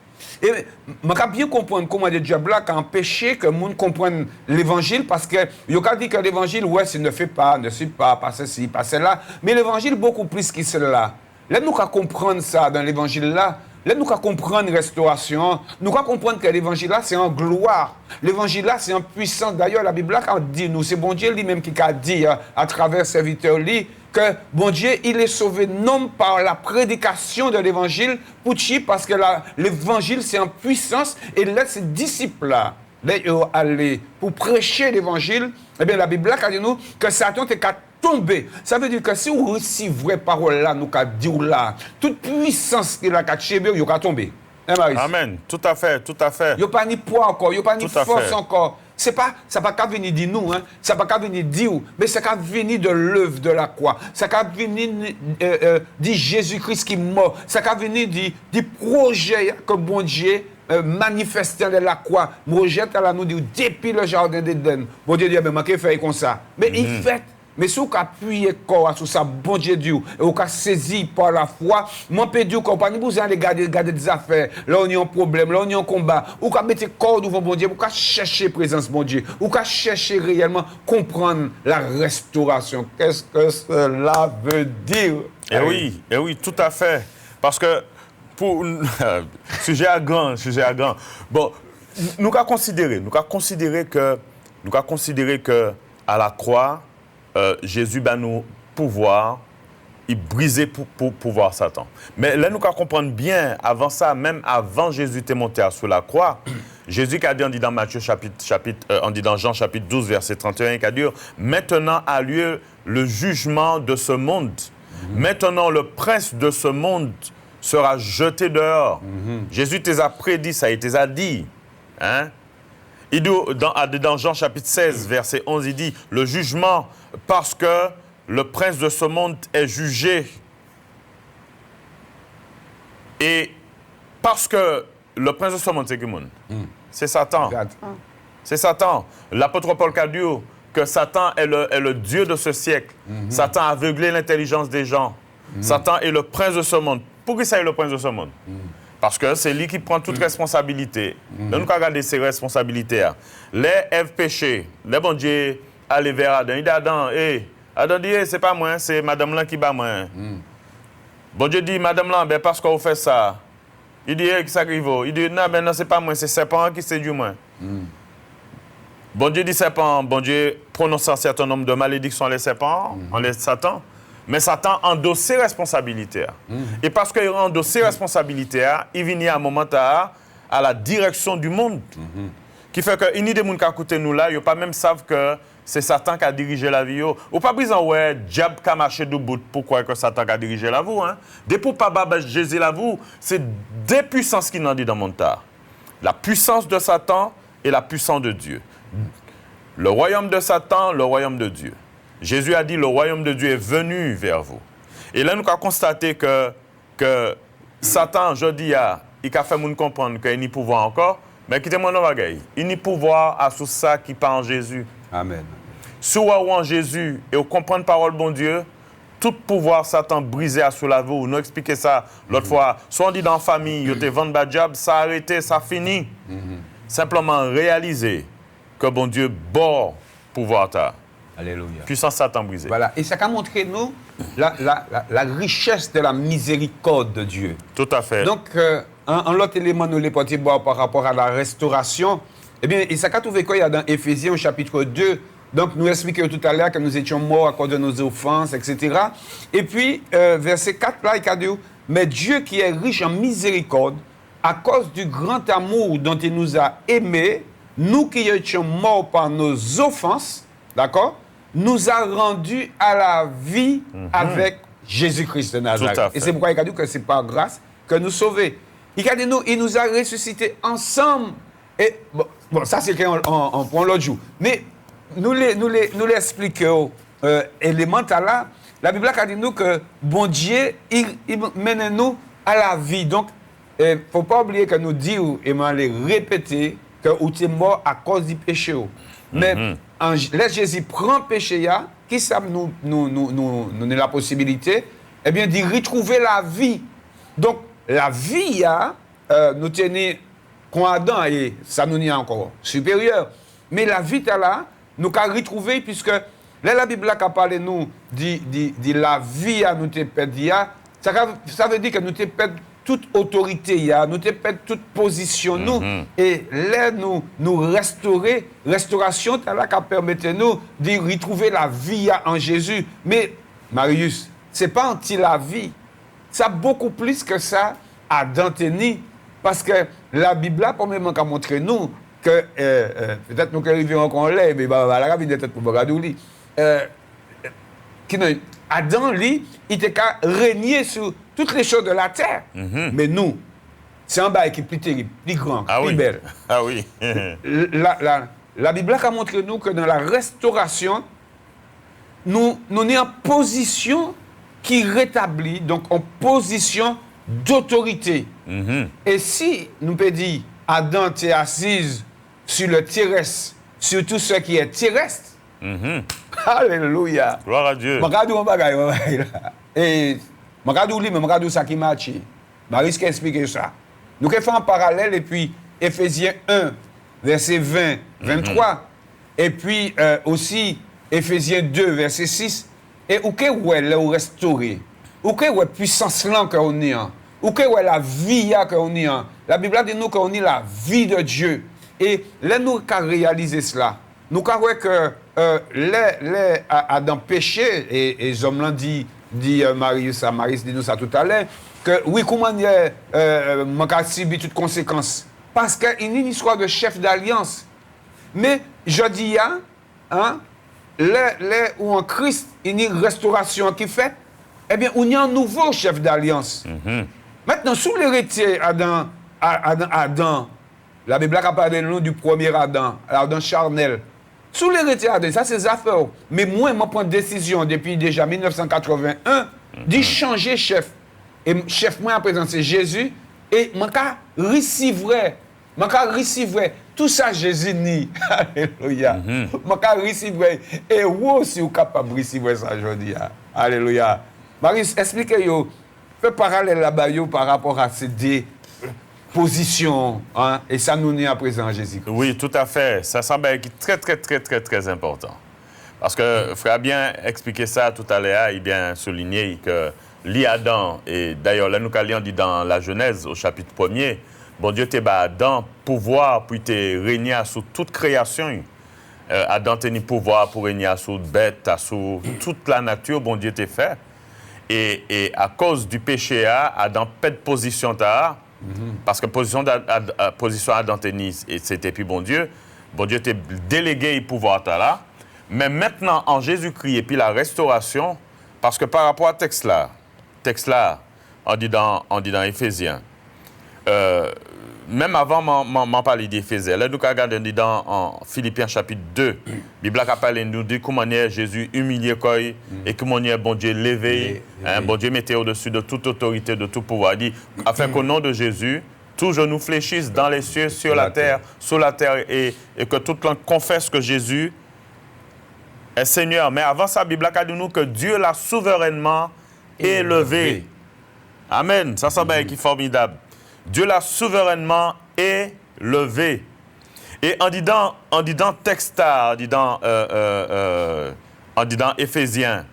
Et je peux bien comprendre comment le diable a empêché que les gens comprennent l'évangile parce que il a dit que l'évangile, ouais, ne fait pas, ne suit pas ceci, pas cela. Mais l'évangile beaucoup plus que cela. Là, nous allons comprendre ça dans l'évangile là. Là, nous allons comprendre la restauration. Nous allons comprendre que l'évangile là, c'est en gloire. L'évangile là, c'est en puissance. D'ailleurs, la Bible a dit, nous, c'est bon Dieu lui-même qui a dit à travers serviteur lui, que bon Dieu, il est sauvé non par la prédication de l'évangile, parce que l'évangile, c'est en puissance. Et là, ces disciples-là, aller pour prêcher l'évangile, eh bien, la Bible a dit nous que Satan est qu'à tomber. Ça veut dire que si vous recevez la parole là, nous qu'à dire là, toute puissance qu'il a qu'à chéber, il va tomber. Amen. Tout à fait. Il n'y a pas ni poids encore, il n'y a pas ni force encore. Ça n'a pas venir de nous, hein. Ça n'a pas venir de Dieu, mais ça n'a venir de l'œuvre de la croix. Ça n'a venir de Jésus-Christ qui est mort. Ça n'a venir du projet que bon Dieu manifesté de la croix. Projet à nous dire depuis le jardin d'Éden. Bon Dieu dit, mais je vais faire comme ça. Mais il fait. Mais si vous appuyez corps sur ça, bon Dieu, et vous saisi par la foi, moi, je peux dire que vous n'avez pas garder des affaires, là, on a un problème, là, on a un combat. Vous pouvez mettre corps devant bon Dieu, vous pouvez chercher la présence bon Dieu, vous pouvez chercher réellement comprendre la restauration. Qu'est-ce que cela veut dire? Eh oui, tout à fait. Parce que, pour sujet à grand. Bon, nous avons considéré que à la croix, Jésus a nous pouvoir, il brisait pour pouvoir Satan. Mais là, nous comprenons bien, avant ça, même avant Jésus était monté sur la croix, Jésus qui a dit, on dit dans Matthieu on dit dans Jean chapitre 12, verset 31, qui a dit, maintenant a lieu le jugement de ce monde. Maintenant, le prince de ce monde sera jeté dehors. Jésus te a prédit ça, il te a dit. Hein? Il dit dans Jean chapitre 16, verset 11, il dit, le jugement, parce que le prince de ce monde est jugé. Et parce que le prince de ce monde, c'est qui monde? C'est Satan. C'est Satan. L'apôtre Paul a dit que Satan est le Dieu de ce siècle. Satan a aveuglé l'intelligence des gens. Satan est le prince de ce monde. Pourquoi ça est le prince de ce monde? Parce que c'est lui qui prend toute responsabilité. Nous avons regardé ses responsabilités. Les Ève péché, les bon Dieu allaient vers Adam. Il dit Adam, Adam dit, c'est pas moi, c'est madame là qui bat moi. Bon Dieu dit, madame là, ben parce qu'on fait ça. Il dit, qui ça qui vaut? Il dit, non, ben non, c'est pas moi, c'est serpent qui séduit moi. Bon Dieu dit serpent, bon Dieu prononce un certain nombre de malédictions les serpents, on les Satan. Mais Satan endosse ses responsabilités. Et parce qu'il endosse ses responsabilités, il vient à un moment à la direction du monde. Qui fait que il y a des gens qui écoutent nous là, ils ne pas même savent que c'est Satan qui a dirigé la vie. Ou pas besoin ouais, diable qui a marché du bout. Pourquoi que Satan a dirigé la vie? Hein? Depuis pas Jésus la vie, c'est deux puissances qui n'ont dit dans mon tas. La puissance de Satan et la puissance de Dieu. Le royaume de Satan, le royaume de Dieu. Jésus a dit, le royaume de Dieu est venu vers vous. Et là, nous avons constaté que Satan, je dis, il a fait nous comprendre qu'il n'y a pas pouvoir encore, mais qu'il il n'y a pouvoir à tout ça qui part en Jésus. Amen. Si vous en Jésus et vous comprenez la parole de bon Dieu, tout pouvoir Satan brisé à sous la vous. Nous expliquer ça l'autre fois. Soit on dit dans la famille, vous te vendez bas job, ça a arrêté, ça a fini. Simplement réaliser que bon Dieu bord pouvoir ta. Alléluia. Puissance Satan brisée. Voilà. Et ça a montré nous la richesse de la miséricorde de Dieu. Tout à fait. Donc, un autre élément, nous les porter boire par rapport à la restauration. Eh bien, et ça a trouvé quoi? Il y a dans Éphésiens au chapitre 2. Donc, nous expliquons tout à l'heure que nous étions morts à cause de nos offenses, etc. Et puis, verset 4, là, il a dit, mais Dieu qui est riche en miséricorde, à cause du grand amour dont il nous a aimés, nous qui étions morts par nos offenses, d'accord, nous a rendus à la vie avec Jésus-Christ de Nazareth. Et c'est pourquoi il a dit que c'est par grâce que nous sauvés. Il a dit, il nous a ressuscités ensemble. Et bon ça c'est qu'on prend l'autre jour. Mais nous l'expliquons élémentaire là. La Bible a dit nous que bon Dieu, il mène nous à la vie. Donc, il ne faut pas oublier que nous disons et les répéter que vous êtes mort à cause du péché. Mais là, Jésus prend le péché, qui ça nous a la possibilité, eh bien, d'y retrouver la vie. Donc, la vie, nous tenons qu'on Adam, et ça nous est encore supérieur. Mais la vie, là, nous avons retrouvé, puisque là, la Bible a parlé nous de la vie, nous avons perdu, ça veut dire que nous avons perdu toute autorité, nous avons perdu toute position, nous, et là, nous restaurer, restauration, là, qui permet nous de retrouver la vie en Jésus. Mais, Marius, ce n'est pas anti la vie, ça beaucoup plus que ça à Danteni, parce que la Bible, pour moi, a montré nous que, peut-être nous arrivons encore là, mais la Bible est peut-être pour regarder. Adam, lui, il était qu'à régner sur toutes les choses de la terre. Mais nous, c'est un bail qui est plus terrible, plus grand, plus belle. Ah oui. La Bible a montré nous que dans la restauration, nous sommes en position qui rétablit, donc en position d'autorité. Et si nous peut dire, Adam est assise sur le terrestre, sur tout ce qui est terrestre, Alléluia. Gloire à Dieu. Et je regarde ça qui marche. Je risque d'expliquer ça. Nous faisons un parallèle et puis Éphésiens 1, verset 20, 23. Et puis aussi Éphésiens 2, verset 6. Et où est le restauré? Où est la puissance là qu'on est? Où est la vie qu'on est? La Bible dit nous qu'on est la vie de Dieu. Et là, nous avons réalisé cela. Nous avons que dans le péché, et les hommes l'ont dit Marius dit nous ça tout à l'heure, que oui, comment il y a subi toutes conséquences. Parce qu'il y a une histoire de chef d'alliance. Mais je dis, où en Christ, il y a une restauration qui est faite, eh bien, on y a un nouveau chef d'alliance. Maintenant, sous l'héritier Adam, la Bible a parlé de nous du premier Adam, Adam charnel. Sous l'héritier Adam, ça c'est affaire. Mais moi, je prends une décision depuis déjà 1981 d'y changer chef. Et chef, moi, à présent, c'est Jésus. Et je recevrai tout ça, Jésus ni. Alléluia. Je recevrai. Et vous aussi, vous êtes capable de recevoir ça aujourd'hui. Alléluia. Marie, expliquez-vous. Faites parallèle là-bas par rapport à ces deux positions. Hein, et ça nous est à présent, Jésus. Oui, tout à fait. Ça semble être très important. Parce que frère a bien expliqué ça tout à l'heure, il a bien souligné que l'Adam, et d'ailleurs, là, nous avons dit dans la Genèse, au chapitre 1er, bon Dieu t'a ba Adam pouvoir pour te régner sur toute création. Adam t'a pouvoir pour régner sur bête, sur toute la nature, bon Dieu t'a fait. Et à cause du péché, Adam perd position parce que position Adam c'était puis bon Dieu t'a délégué le pouvoir là. Mais maintenant en Jésus-Christ et puis la restauration, parce que par rapport à texte là, on dit dans Éphésiens. Même avant m'en parler d'Éphésiens, là nous regardons dans Philippiens chapitre 2, la Bible a parlé nous dit comment Jésus humilié et comment bon Dieu levé, bon Dieu mettait au-dessus de toute autorité, de tout pouvoir, il dit afin qu'au nom de Jésus, tout genou fléchisse dans les cieux, sur la terre, sous la terre et que toute langue confesse que Jésus est Seigneur. Mais avant ça, la Bible a dit nous que Dieu l'a souverainement élevé. Amen. Ça semble être formidable. Dieu l'a souverainement élevé. Et en disant texte, en disant Éphésiens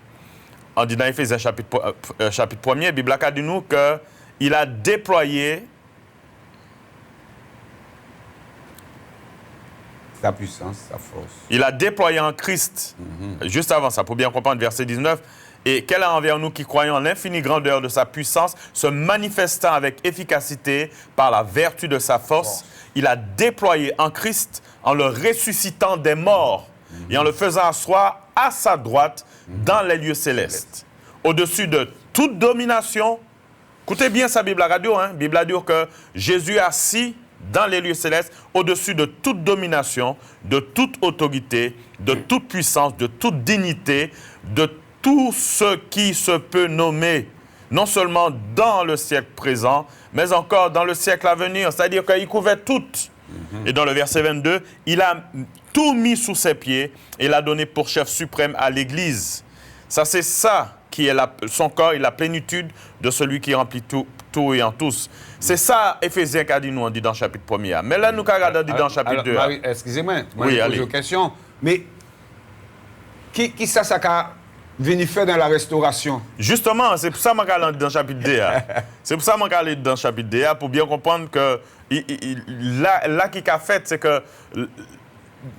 chapitre 1er, la Bible a dit nous qu'il a déployé sa puissance, sa force. Il a déployé en Christ, juste avant ça, pour bien comprendre, verset 19, et quel est envers nous qui croyons en l'infinie grandeur de sa puissance, se manifestant avec efficacité par la vertu de sa force, il a déployé en Christ en le ressuscitant des morts et en le faisant asseoir à sa droite dans les lieux célestes, au-dessus de toute domination. Écoutez bien sa Bible à radio, hein? Bible a dit que Jésus est assis dans les lieux célestes, au-dessus de toute domination, de toute autorité, de toute puissance, de toute dignité, de tout ce qui se peut nommer, non seulement dans le siècle présent, mais encore dans le siècle à venir. C'est-à-dire qu'il couvrait tout. Et dans le verset 22, il a tout mis sous ses pieds et l'a donné pour chef suprême à l'Église. Ça, c'est ça qui est son corps et la plénitude de celui qui remplit tout et en tous. C'est ça, Éphésiens qu'a dit nous, on dit dans le chapitre 1er. Mais là, nous regardons dans le chapitre 2. Marie, excusez-moi, oui, je pose une question. Mais qui ça a venu faire dans la restauration? Justement, c'est pour ça que je suis dans le chapitre 2. C'est pour ça que je suis dans le chapitre 2, pour bien comprendre que là qui a fait, c'est que,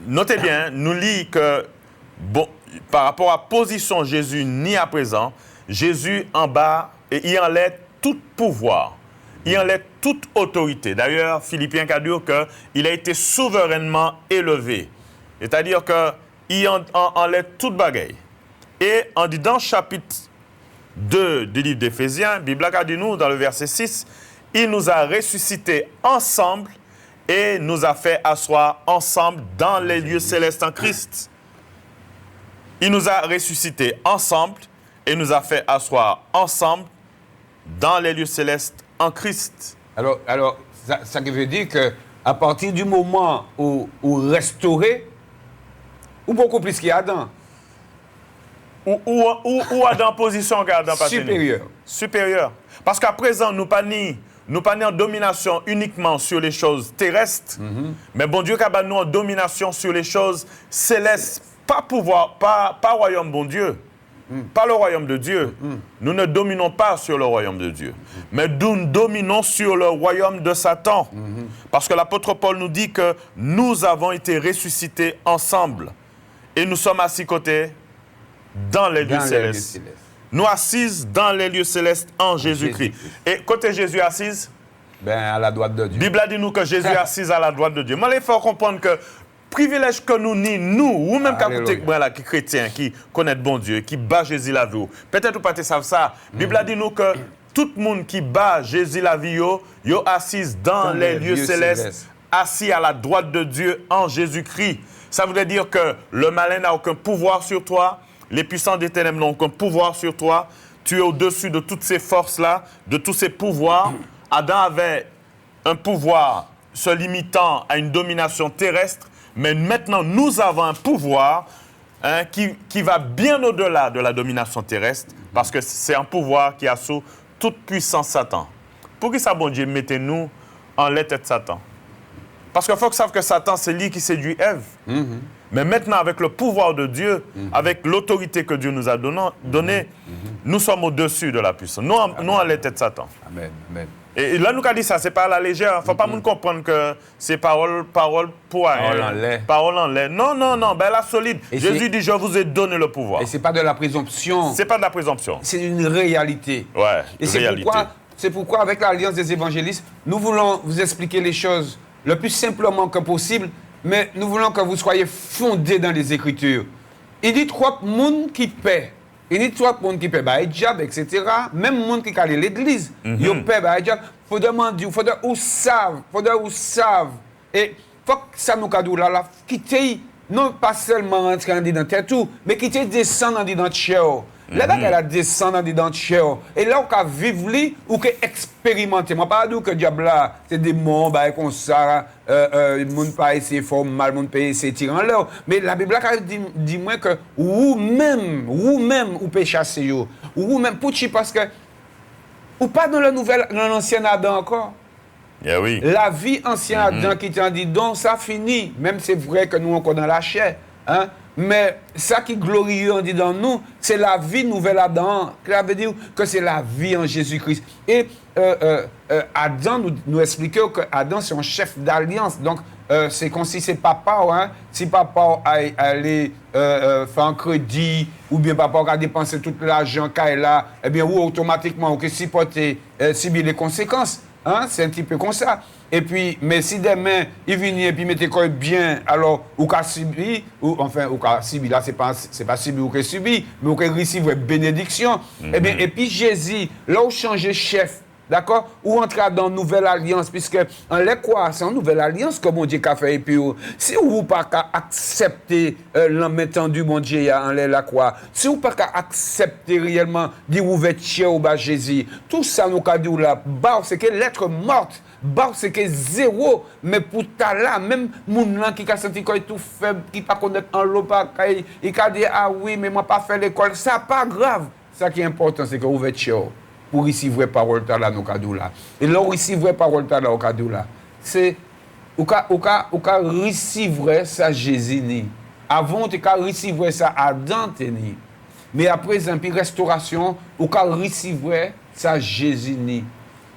notez bien, nous lisons que, bon, par rapport à la position de Jésus ni à présent, Jésus en bas, et il enlève tout pouvoir, il enlève toute autorité. D'ailleurs, Philippiens a dit qu'il a été souverainement élevé. C'est-à-dire qu'il enlève toute bagaille. Et on dit dans le chapitre 2 du livre d'Éphésiens, la Bible a dit nous, dans le verset 6, il nous a ressuscités ensemble et nous a fait asseoir ensemble dans les lieux célestes en Christ. Il nous a ressuscités ensemble et nous a fait asseoir ensemble dans les lieux célestes en Christ. Alors ça veut dire qu'à partir du moment où restaurer, ou beaucoup plus qu'il y a Adam. Ou Adam position qu'Adam supérieur. Parce qu'à présent, nous pas en domination uniquement sur les choses terrestres, mais bon Dieu a nous en domination sur les choses célestes, pas royaume bon Dieu, pas le royaume de Dieu. Nous ne dominons pas sur le royaume de Dieu, mais nous dominons sur le royaume de Satan. Parce que l'apôtre Paul nous dit que nous avons été ressuscités ensemble et nous sommes assis côté dans les lieux célestes. Nous assises dans les lieux célestes en Jésus-Christ. Et côté Jésus assise? À la droite de Dieu. La Bible a dit nous que Jésus est assis à la droite de Dieu. Mais il faut comprendre que privilège que nous, ou même qui chrétiens, qui connaissent bon Dieu, qui bat Jésus la vie. Peut-être vous ne savez pas ça. La Bible dit nous que tout le monde qui bat Jésus la vie, yo assis dans les lieux célestes, assis à la droite de Dieu en Jésus-Christ. Ça veut dire que le malin n'a aucun pouvoir sur toi, les puissants des ténèbres n'ont aucun pouvoir sur toi. Tu es au-dessus de toutes ces forces-là, de tous ces pouvoirs. Adam avait un pouvoir se limitant à une domination terrestre, mais maintenant nous avons un pouvoir qui va bien au-delà de la domination terrestre, parce que c'est un pouvoir qui assaut toute puissance Satan. Pour qui ça, bon Dieu, mettez-nous en la tête de Satan? Parce qu'il faut que savent que Satan, c'est lui qui séduit Ève. Mais maintenant, avec le pouvoir de Dieu, avec l'autorité que Dieu nous a donnée, nous sommes au-dessus de la puissance. Nous en la tête de Satan. Amen. Amen. Et là, nous avons dit ça, c'est pas à la légère. Il ne faut pas nous comprendre que c'est parole pour rien. Parole en l'air. Non. Ben là, solide. Et Jésus dit, je vous ai donné le pouvoir. Et ce n'est pas de la présomption. Ce n'est pas de la présomption. C'est une réalité. Ouais, et c'est pourquoi, avec l'Alliance des évangélistes, nous voulons vous expliquer les choses le plus simplement que possible, mais nous voulons que vous soyez fondés dans les Écritures. Il dit trois personnes qui paient. Il dit trois personnes qui paient le diable, etc. Même les gens qui allent à l'église, ils paient le diable. Il faut demander, il faut ou savent. Et il faut que ça nous cadre là, quitter, non pas seulement rentrer dans la tête, mais quitter descendre dans la chair. Là, elle descend dans la chair. Et là, on peut vivre, ou expérimenter. Je ne pas dire que le diable, c'est des mots comme ça, le monde pas essayer de faire mal, le monde pas essayer de tirer en l'air. Mais la Bible dit moi que vous-même, vous pouvez chasser. Vous-même, parce que ou pas dans l'ancien Adam encore. Yeah, oui. La vie ancienne Adam qui t'en dit donc ça finit. Même c'est vrai que nous encore dans la chair. Hein? Mais ça qui est glorieux, on dit dans nous, c'est la vie nouvelle Adam. Ça veut dire que c'est la vie en Jésus-Christ. Et Adam nous expliquait que Adam c'est un chef d'alliance. Donc c'est comme si c'est papa, hein? Si papa allait faire un crédit, ou bien papa a dépensé tout l'argent qu'il a, eh bien, ou automatiquement, ou que supporter, subir les conséquences. Hein? C'est un petit peu comme ça. Et puis, mais si demain, il vient et puis mettez quoi bien, alors, ou qu'a subi, ou qu'a subi, là, c'est pas subi ou qu'a subi, mais ou qu'a reçu une bénédiction. Eh bien, et puis Jésus, là où changer chef, d'accord, ou entrer dans une nouvelle alliance, puisque, en les quoi, c'est une nouvelle alliance que mon Dieu a fait, et puis, si vous pas accepter l'homme tendu, mon Dieu, en les la quoi, si vous pas accepter réellement, dire ouverture au bas Jésus, tout ça, nous, qu'a dit là, bah, c'est que l'être morte, bah, c'est que zéro, mais pour ta là, même mon là qui a senti qu'il est tout faible, qui pas connaître en l'eau, il a dit, ah oui, mais moi pas fait l'école, ça pas grave. Ça qui est important, c'est que ouverture pour recevoir parole là, nous cadou là. Et là, recevoir parole là, au cadou là, c'est, ou ka recevoir ça Jésus ni. Avant, tu ka recevoir ça Adam ni. Mais après, puis restauration, ou ka recevoir ça Jésus ni.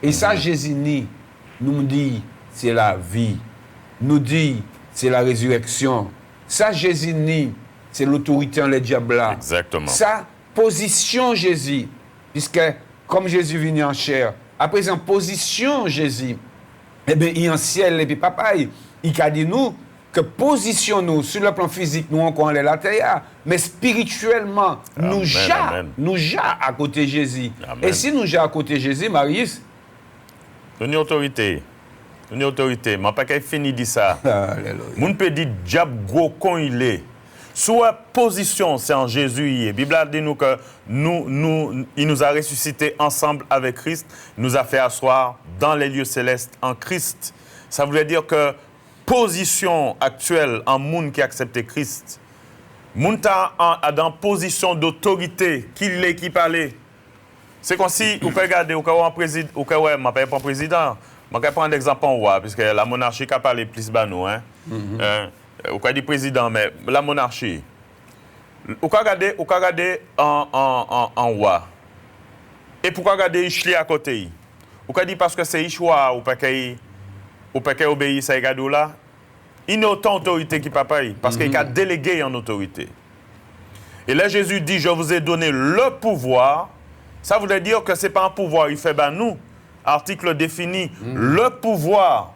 Et ça Jésus ni. Nous dit c'est la vie, nous dit c'est la résurrection. Ça Jésus ni, c'est l'autorité en les diables. Exactement. Ça position Jésus, puisque comme Jésus vient en chair, à présent position Jésus, eh bien il est en ciel et puis papa, il a dit nous que position nous sur le plan physique nous encore la terre, mais spirituellement nous ja à côté de Jésus. Amen. Et si nous ja à côté de Jésus, Marius, une autorité. Mais pas qu'il fini de ça. Mon peut dire diable gros con il est. Soit position c'est en Jésus. La Bible dit nous que il nous a ressuscité ensemble avec Christ, nous a fait asseoir dans les lieux célestes en Christ. Ça veut dire que position actuelle en monde qui a accepté Christ, monde a dans position d'autorité qui parlait. C'est comme si, vous regardez, vous avez un président, vous avez un président, je vais prendre l'exemple en roi, puisque la monarchie a parlé plus bas nous. Vous avez dit président, mais la monarchie, vous regardez en roi. Et pourquoi regarder Ishli à côté? Vous avez dit parce que c'est Ishwa, ou pas qu'il obéit à Egadou là. Il n'a autant d'autorité qu'il papa, parce qu'il a délégué en autorité. Et là, Jésus dit, je vous ai donné le pouvoir. Ça voudrait dire que ce n'est pas un pouvoir, il fait nous. Article défini, le pouvoir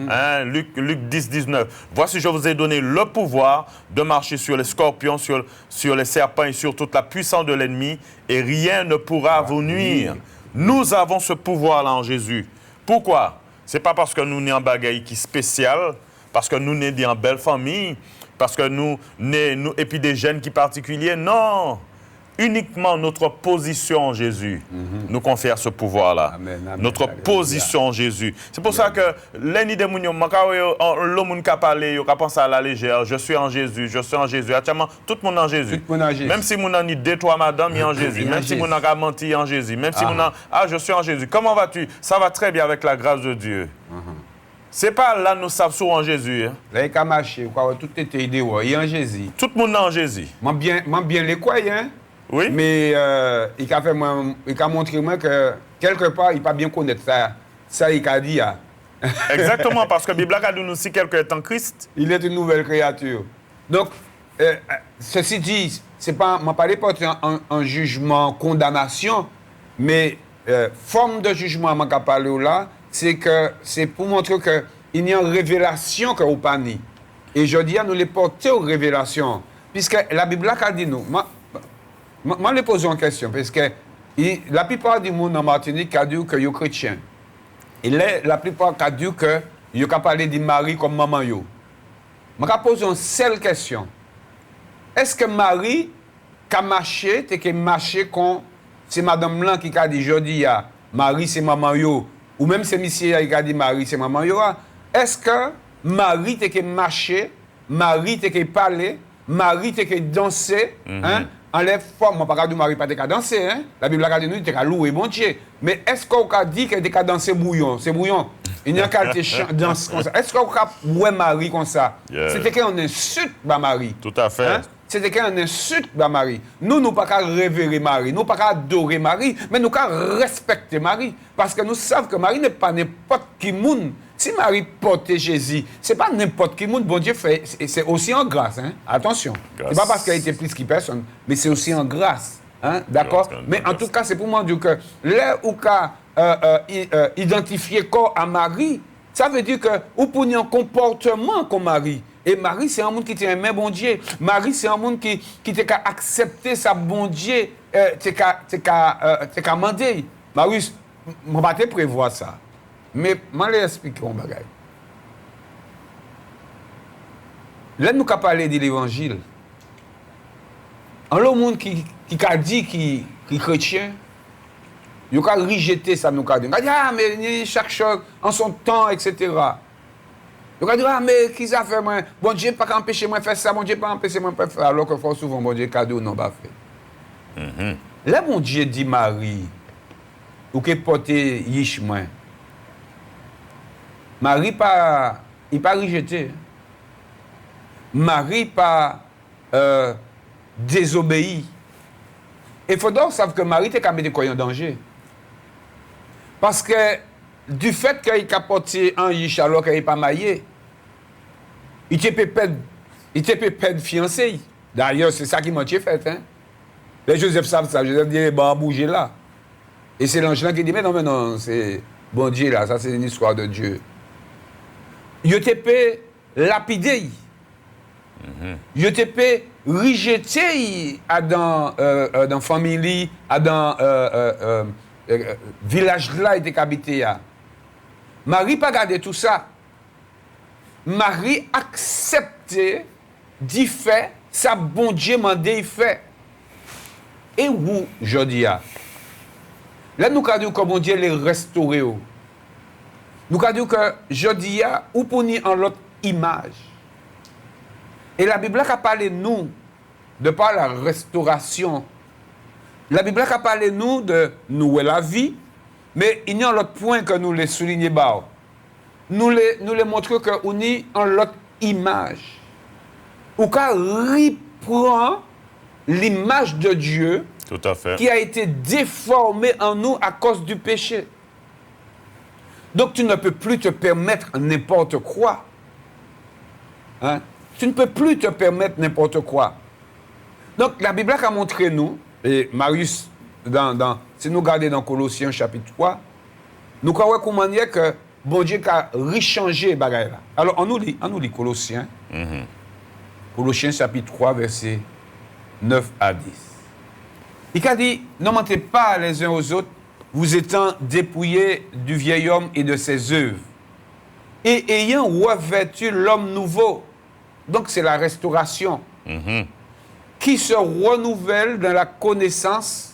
Hein, Luc 10, 19. Voici, je vous ai donné le pouvoir de marcher sur les scorpions, sur les serpents et sur toute la puissance de l'ennemi, et rien ne pourra vous nuire. Nous avons ce pouvoir-là en Jésus. Pourquoi? Ce n'est pas parce que nous sommes en bagaille qui spécial, parce que nous sommes en belle famille, parce que nous et puis des gènes qui particuliers. Non! Uniquement notre position en Jésus nous confère ce pouvoir-là. Amen, amen, notre alléluia. position en Jésus. C'est pour ça que l'ennemi des mounions, le monde qui a parlé, qui a pensé à la légère, je suis en Jésus, je suis en Jésus. Actuellement, tout le monde en Jésus. Tout le monde en Jésus. Même si mon a ni deux, trois madame, il est en Jésus. Même si mon a menti, en Jésus. Même si mon a, je suis en Jésus. Comment vas-tu? Ça va très bien avec la grâce de Dieu. C'est pas là nous savons sur en Jésus. Hein. Là, il a marché, tout était aidé, il est en Jésus. Tout le monde est en Jésus. Moi bien les croyants. Oui. Mais il a montré moi que quelque part, il n'a pas bien connaître ça. Ça, il a dit. Exactement, parce que la Bible a dit nous si quelqu'un est en Christ. Il est une nouvelle créature. Donc, ceci dit, c'est pas, je ne parle pas un jugement, condamnation, mais forme de jugement que je parle là, c'est pour montrer qu'il y a une révélation que vous pas ni. Et je dis à nous les porter aux révélations. Puisque la Bible a dit nous. Moi, je pose une question, parce que la plupart du monde en Martinique a dit que vous êtes chrétien. Et la plupart a dit que vous avez parlé de Marie comme maman. Je pose une seule question. Est-ce que Marie a marché, quand c'est Madame Blanc qui a dit, je dis, Marie c'est maman, ou même c'est monsieur qui a dit Marie c'est maman, est-ce que Marie a marché, Marie a parlé, Marie a dansé, hein? Enlève forme, je ne pas dire Marie pas danser, hein? La Bible a dit nous, il a loué bon Dieu. Mais est-ce qu'on a dit qu'elle a dansé bouillon? C'est bouillon. Il n'y a qu'à danser comme ça. Est-ce qu'on a ouais Marie comme ça? Yeah. C'était qu'un insulte à Marie. Tout à fait. Hein? C'était qu'un insulte à Marie. Nous ne pouvons pas révérer Marie, nous ne pouvons pas adorer Marie, mais nous pouvons respecter Marie. Parce que nous savons que Marie n'est pas n'importe qui monde. Si Marie porte Jésus, ce n'est pas n'importe qui monde, bon Dieu fait, c'est aussi en grâce. Hein? Attention, ce n'est pas parce qu'elle était plus que personne, mais c'est aussi en grâce. Hein? D'accord? Mais en tout cas, c'est pour moi dire que là où identifier corps à Marie, ça veut dire que vous prenez un comportement comme Marie. Et Marie, c'est un monde qui t'a aimé bon Dieu. Marie, c'est un monde qui t'a accepté sa bon Dieu, t'a demandé. Marie, je ne vais pas te prévoir ça. Mais je vais expliquer un bagage. Là, nous avons parlé de l'évangile. Le monde qui a dit qu'il est chrétien, il a rejeté ça. Il a dit, mais chaque chose en son temps, etc. Il a dit, mais qui ça fait moi? Bon Dieu, pas empêcher moi de faire ça, bon Dieu, pas empêcher moi de faire ça. Alors que fort souvent, bon Dieu, cadeau, non, pas fait. Là, bon Dieu dit Marie, ou qui porte Yishma. Marie pas, il pas rejeté. Marie pas désobéi. Il faut donc savoir que Marie était quand même en danger. Parce que du fait qu'il a porté un yish alors qu'il n'est pas marié, il était peut-être fiancé. D'ailleurs, c'est ça qui m'a fait. Hein? Les Joseph savent ça. Joseph dit, bah, bouger là. Et c'est l'ange là qui dit, mais non, c'est bon Dieu là, ça c'est une histoire de Dieu. Il était lapidé. Il était rejeté dans la famille, dans le village là, il était habité. Marie n'a pas gardé tout ça. Marie acceptait d'y faire, ça bon Dieu m'a dit il fait. Et où, je dis, là, nous avons dit que bon Dieu les restaurer. Nous avons dit que je dis, ou pour nous en l'autre image. Et la Bible a parlé nous de par la restauration. La Bible a parlé nous de nous la vie, mais il y a un autre point que nous les soulignons. Nous les montrons que nous sommes en l'autre image. Ou qu'on reprend l'image de Dieu. Tout à fait. Qui a été déformée en nous à cause du péché. Donc tu ne peux plus te permettre n'importe quoi. Hein? Tu ne peux plus te permettre n'importe quoi. Donc la Bible a montré nous, et Marius, si nous regardons dans Colossiens chapitre 3, nous croyons comment dire que bon Dieu a rechangé bagaille là. Alors, on nous lit Colossiens. Colossiens chapitre 3, verset 9 à 10. Il a dit, ne mentez pas les uns aux autres, vous étant dépouillés du vieil homme et de ses œuvres, et ayant revêtu l'homme nouveau. Donc, c'est la restauration. Qui se renouvelle dans la connaissance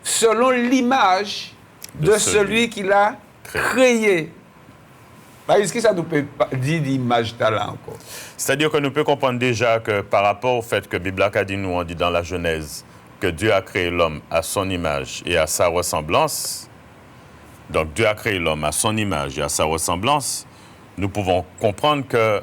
selon l'image de celui qui l'a créé. Est-ce que ça nous peut dire l'image là encore? C'est-à-dire que nous pouvons comprendre déjà que par rapport au fait que la Bible a dit, nous, on dit dans la Genèse, que Dieu a créé l'homme à son image et à sa ressemblance. Donc Dieu a créé l'homme à son image et à sa ressemblance. Nous pouvons comprendre que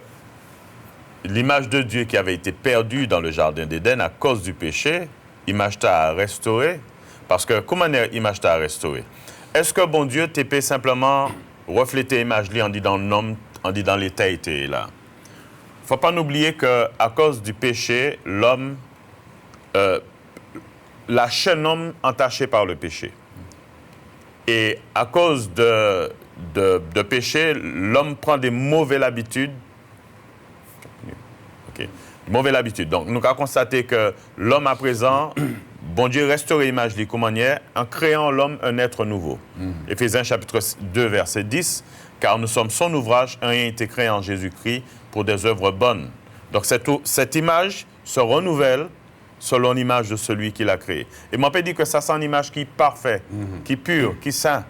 l'image de Dieu qui avait été perdue dans le jardin d'Éden à cause du péché, image t'a restauré. Parce que comment image t'a restauré? Est-ce que bon Dieu t'épée simplement refléter l'image en disant l'homme, en disant l'état était là? Il ne faut pas oublier qu'à cause du péché, l'homme, la chaîne homme entachée par le péché. Et à cause de péché, l'homme prend des mauvaises habitudes. Mauvaise habitude. Donc, nous avons constaté que l'homme à présent, bon Dieu restaure l'image de manière en créant l'homme un être nouveau. Éphésiens chapitre 2, verset 10, car nous sommes son ouvrage, ayant été créé en Jésus-Christ pour des œuvres bonnes. Donc, cette image se renouvelle selon l'image de celui qui l'a créé. Et mon père dit que ça, c'est une image qui est parfaite, qui est pure, qui est sainte.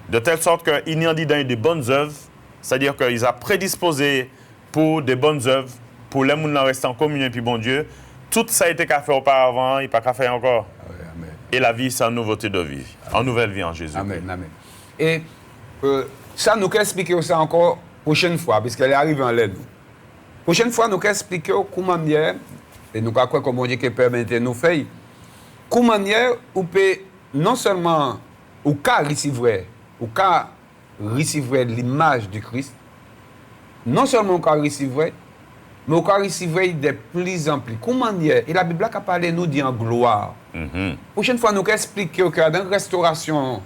De telle sorte qu'il y a des bonnes œuvres, c'est-à-dire qu'ils ont prédisposé pour des bonnes œuvres, pour les gens rester en communion avec bon Dieu. Tout ça a été fait auparavant, il n'y a pas qu'à faire encore. Amen. Et la vie, c'est une nouveauté de vie, une nouvelle vie en Jésus. Amen, amen. Et ça, nous allons expliquer ça encore prochaine fois, parce qu'elle est arrivée en l'aide. Prochaine fois, nous allons expliquer comment manière, et nous allons comme on dit que permettre nous faire, comment manière, on peut non seulement, ou qu'à recevoir l'image du Christ, non seulement on peut recevoir, mais on peut recevoir de plus en plus. Comment dire? Et la Bible a parlé nous dit en gloire. Prochaine fois, nous allons expliquer que dans la restauration,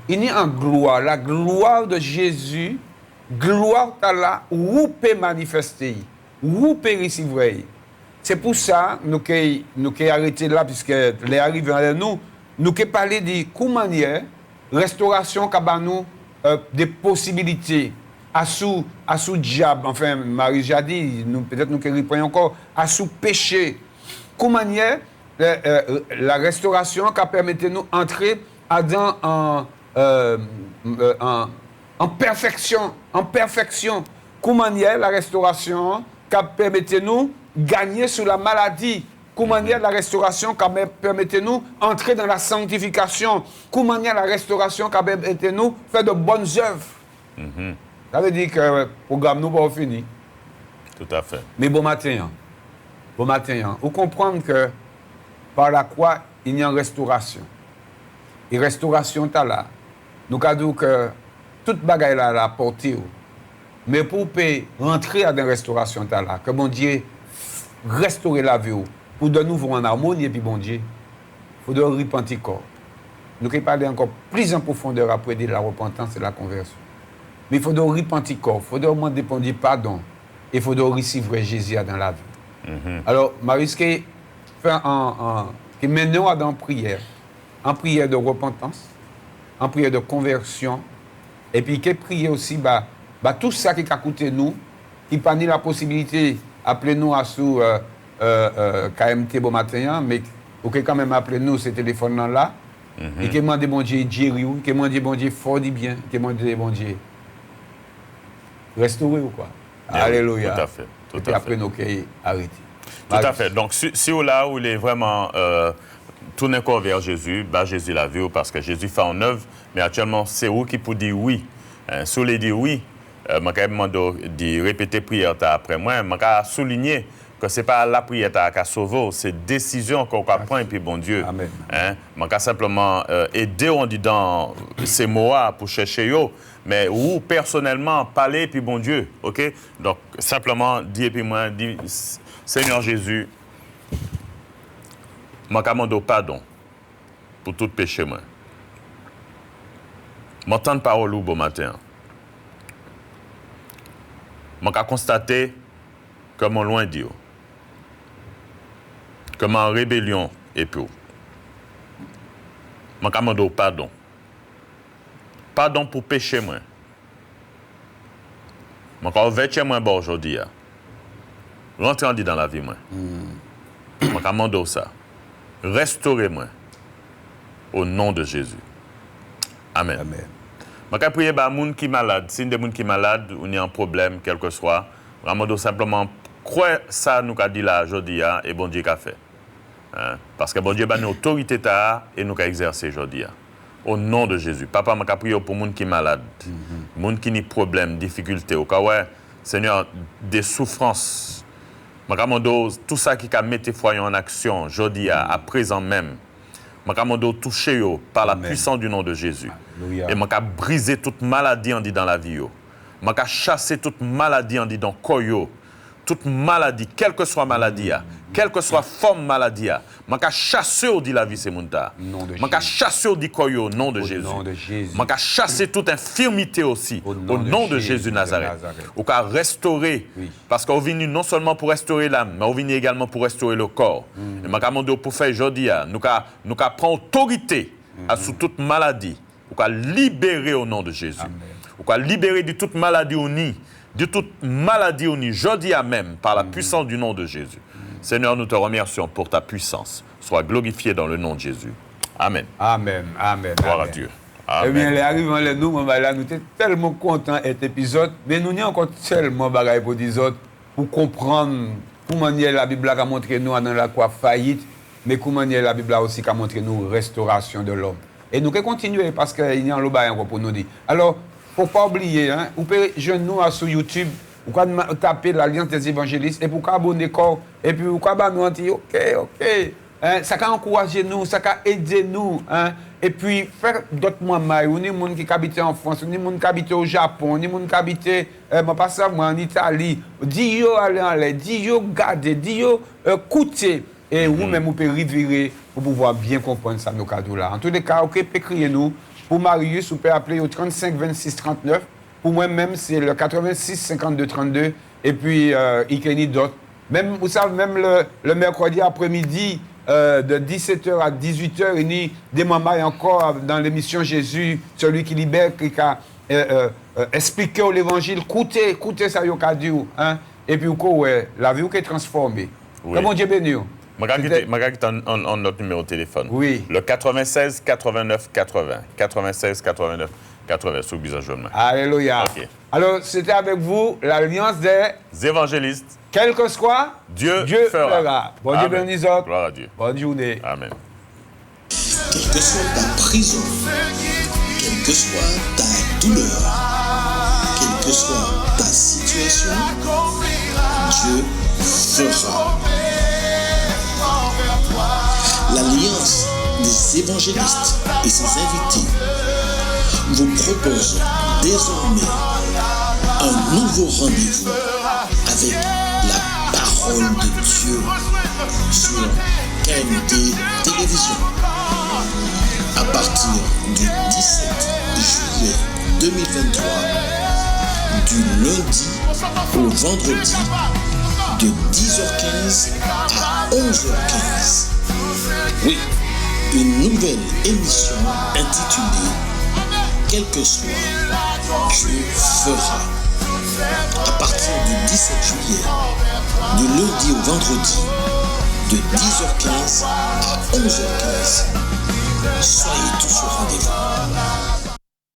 il y a en gloire, la gloire de Jésus, gloire là, où peut manifester, où peut recevoir. C'est pour ça que nous allons arrêter là, puisque les arrivés à nous allons parler de comment dire, restauration qui a nous des possibilités. À sous diable, enfin, Marie a dit, peut-être nous répondons encore, à sous péché. Comment la restauration qui a permis de nous entrer en perfection. Comment la restauration qui a permis de nous gagner sur la maladie. Comment la restauration qui a permis de nous entrer dans la sanctification. Comment la restauration qui a permis de nous faire de bonnes œuvres. Ça veut dire que le programme n'est pas fini. Tout à fait. Mais bon matin, vous comprenez que par la croix, il y a une restauration. Et restauration, tu là. Nous avons dit que toute bagaille là, la portée. Mais pour rentrer dans la restauration, tu là, que bon Dieu restaure la vie, pour de nouveau en harmonie, et puis bon Dieu, il faut de repentir corps. Nous allons parler encore plus en profondeur après de la repentance et la conversion. Mais il faut de repentir corps, il faut de demander pardon, et il faut de recevoir Jésus dans la vie. Alors, Marius, qui mène nous en prière de repentance, en prière de conversion, et puis qui prie aussi, tout ça qui a coûté nous, qui n'a pas ni la possibilité d'appeler nous à sous KMT bon matin, mais qui quand même appeler nous ce téléphone là, et qui demande bon Dieu, qui demande bon Dieu, fort du bien, qui demande bon Dieu. Restaurer ou quoi? Bien, Alléluia. Tout à fait. Et puis après, nous arrêter. Tout à fait. Donc, si vous là où il est vraiment tourné encore vers Jésus, Jésus l'a vu parce que Jésus fait en œuvre, mais actuellement, c'est vous qui peut dire oui. Si vous voulez dire oui, je vais de répéter prière après moi, je vais souligner que ce n'est pas la prière qui a sauvé, c'est la décision qu'on prend et puis bon Dieu. Amen. Je vais simplement aider on dit dans ces mots-là pour chercher eux, mais ou personnellement parler puis bon Dieu, ok? Donc simplement dire puis moi, dire Seigneur Jésus, je demande pardon pour tout péché moi. M'entendre parole ou bon matin. Je constaté que mon loin Dieu. Que en rébellion et puis. Je demande pardon. Pardon pour péché moi. Je vais moi aujourd'hui. Rentrez dans la vie moi. Je demande ça. Restaurez-moi. Au nom de Jésus. Amen. Amen. Je vais prier pour les gens qui sont malades. Si des gens qui sont malades, ou a un problème, quel que soit, je demande simplement croire ça nous a dit là aujourd'hui et bon Dieu qu'a fait. Parce que bon Dieu a une autorité et nous a exercé aujourd'hui. Au nom de Jésus. Papa, je vais prier pour les gens qui sont malades, les gens qui ont des problèmes, difficultés. Au cas où, Seigneur, des souffrances. Je demande tout ça qui a mis tes foyers en action aujourd'hui, à présent même. Je demande toucher par la puissance du nom de Jésus. Alléluia. Et je vais briser toute maladie en dit dans la vie. Je vais chasser toute maladie en dit dans le corps. Toute maladie, quelle que soit maladie, quelle que soit forme maladie, je vais chasser au dit la vie c'est mon ta. Je vais chasser au dit corps au nom de Jésus. Je vais chasser toute infirmité aussi au nom de Jésus Nazareth. Je vais restaurer parce qu'on vient non seulement pour restaurer l'âme, mais on vient également pour restaurer le corps. Et je vais demander pour faire aujourd'hui, nous allons prendre autorité sur toute maladie. On va libérer au nom de Jésus. On va libérer de toute maladie au nid. De toute maladie au nid, jeudi à même, par la puissance du nom de Jésus. Seigneur, nous te remercions pour ta puissance. Sois glorifié dans le nom de Jésus. Amen. Amen. Amen. Gloire à Dieu. Amen. Eh bien, les arrivants, nous sommes tellement contents de cet épisode, mais nous avons encore tellement de choses pour les autres, pour comprendre comment la Bible a montré nous dans la croix faillite, mais comment la Bible a aussi montré nous restauration de l'homme. Et nous allons continuer parce qu'il y a un lot encore pour nous dire. Alors, il ne faut pas oublier, vous pouvez nous sur YouTube, vous pouvez taper l'Alliance des évangélistes, et vous pouvez abonner corps, et puis vous pouvez nous dire, ok. Ça va encourager nous, ça va aider nous. Et puis, faire d'autres moments, il y a des gens qui habitent en France, il y a des gens qui habitent au Japon, il y a des gens qui habitent en Italie. Dis-yo aller en l'air, dis-yo garder, dis-yo écouter. Et vous-même, vous pouvez revirer pour pouvoir bien comprendre ça, nos cadeaux-là. En tous les cas, ok, écrivez-nous. Pour Marius, vous pouvez appeler au 35 26 39. Pour moi-même, c'est le 86 52 32. Et puis, Ikeni d'autres. Même, vous savez, même le mercredi après-midi, de 17h à 18h, il y a des mamans encore dans l'émission Jésus, celui qui libère, qui a expliqué l'évangile. Écoutez ça, Yokadio. Et puis, la vie qui est transformée. Oui. Comment Dieu bénit? Je vais notre numéro de téléphone. Oui. Le 96 89 80. 96 89 80. Sous bizarre jaune. Alléluia. Okay. Alors, c'était avec vous l'Alliance des évangélistes. Quel que soit, Dieu fera. Bon Dieu bénisse. Gloire à Dieu. Bonne journée. Amen. Quelle que soit ta prison, quelle que soit ta douleur, quelle que soit ta situation, Dieu fera. L'Alliance des évangélistes et ses invités vous propose désormais un nouveau rendez-vous avec la parole de Dieu sur KMT Télévision. À partir du 17 juillet 2023, du lundi au vendredi, de 10h15 à 11h15. Oui, une nouvelle émission intitulée « Quel que soit, Dieu fera ». À partir du 17 juillet, du lundi au vendredi, de 10h15 à 11h15. Soyez tous au rendez-vous.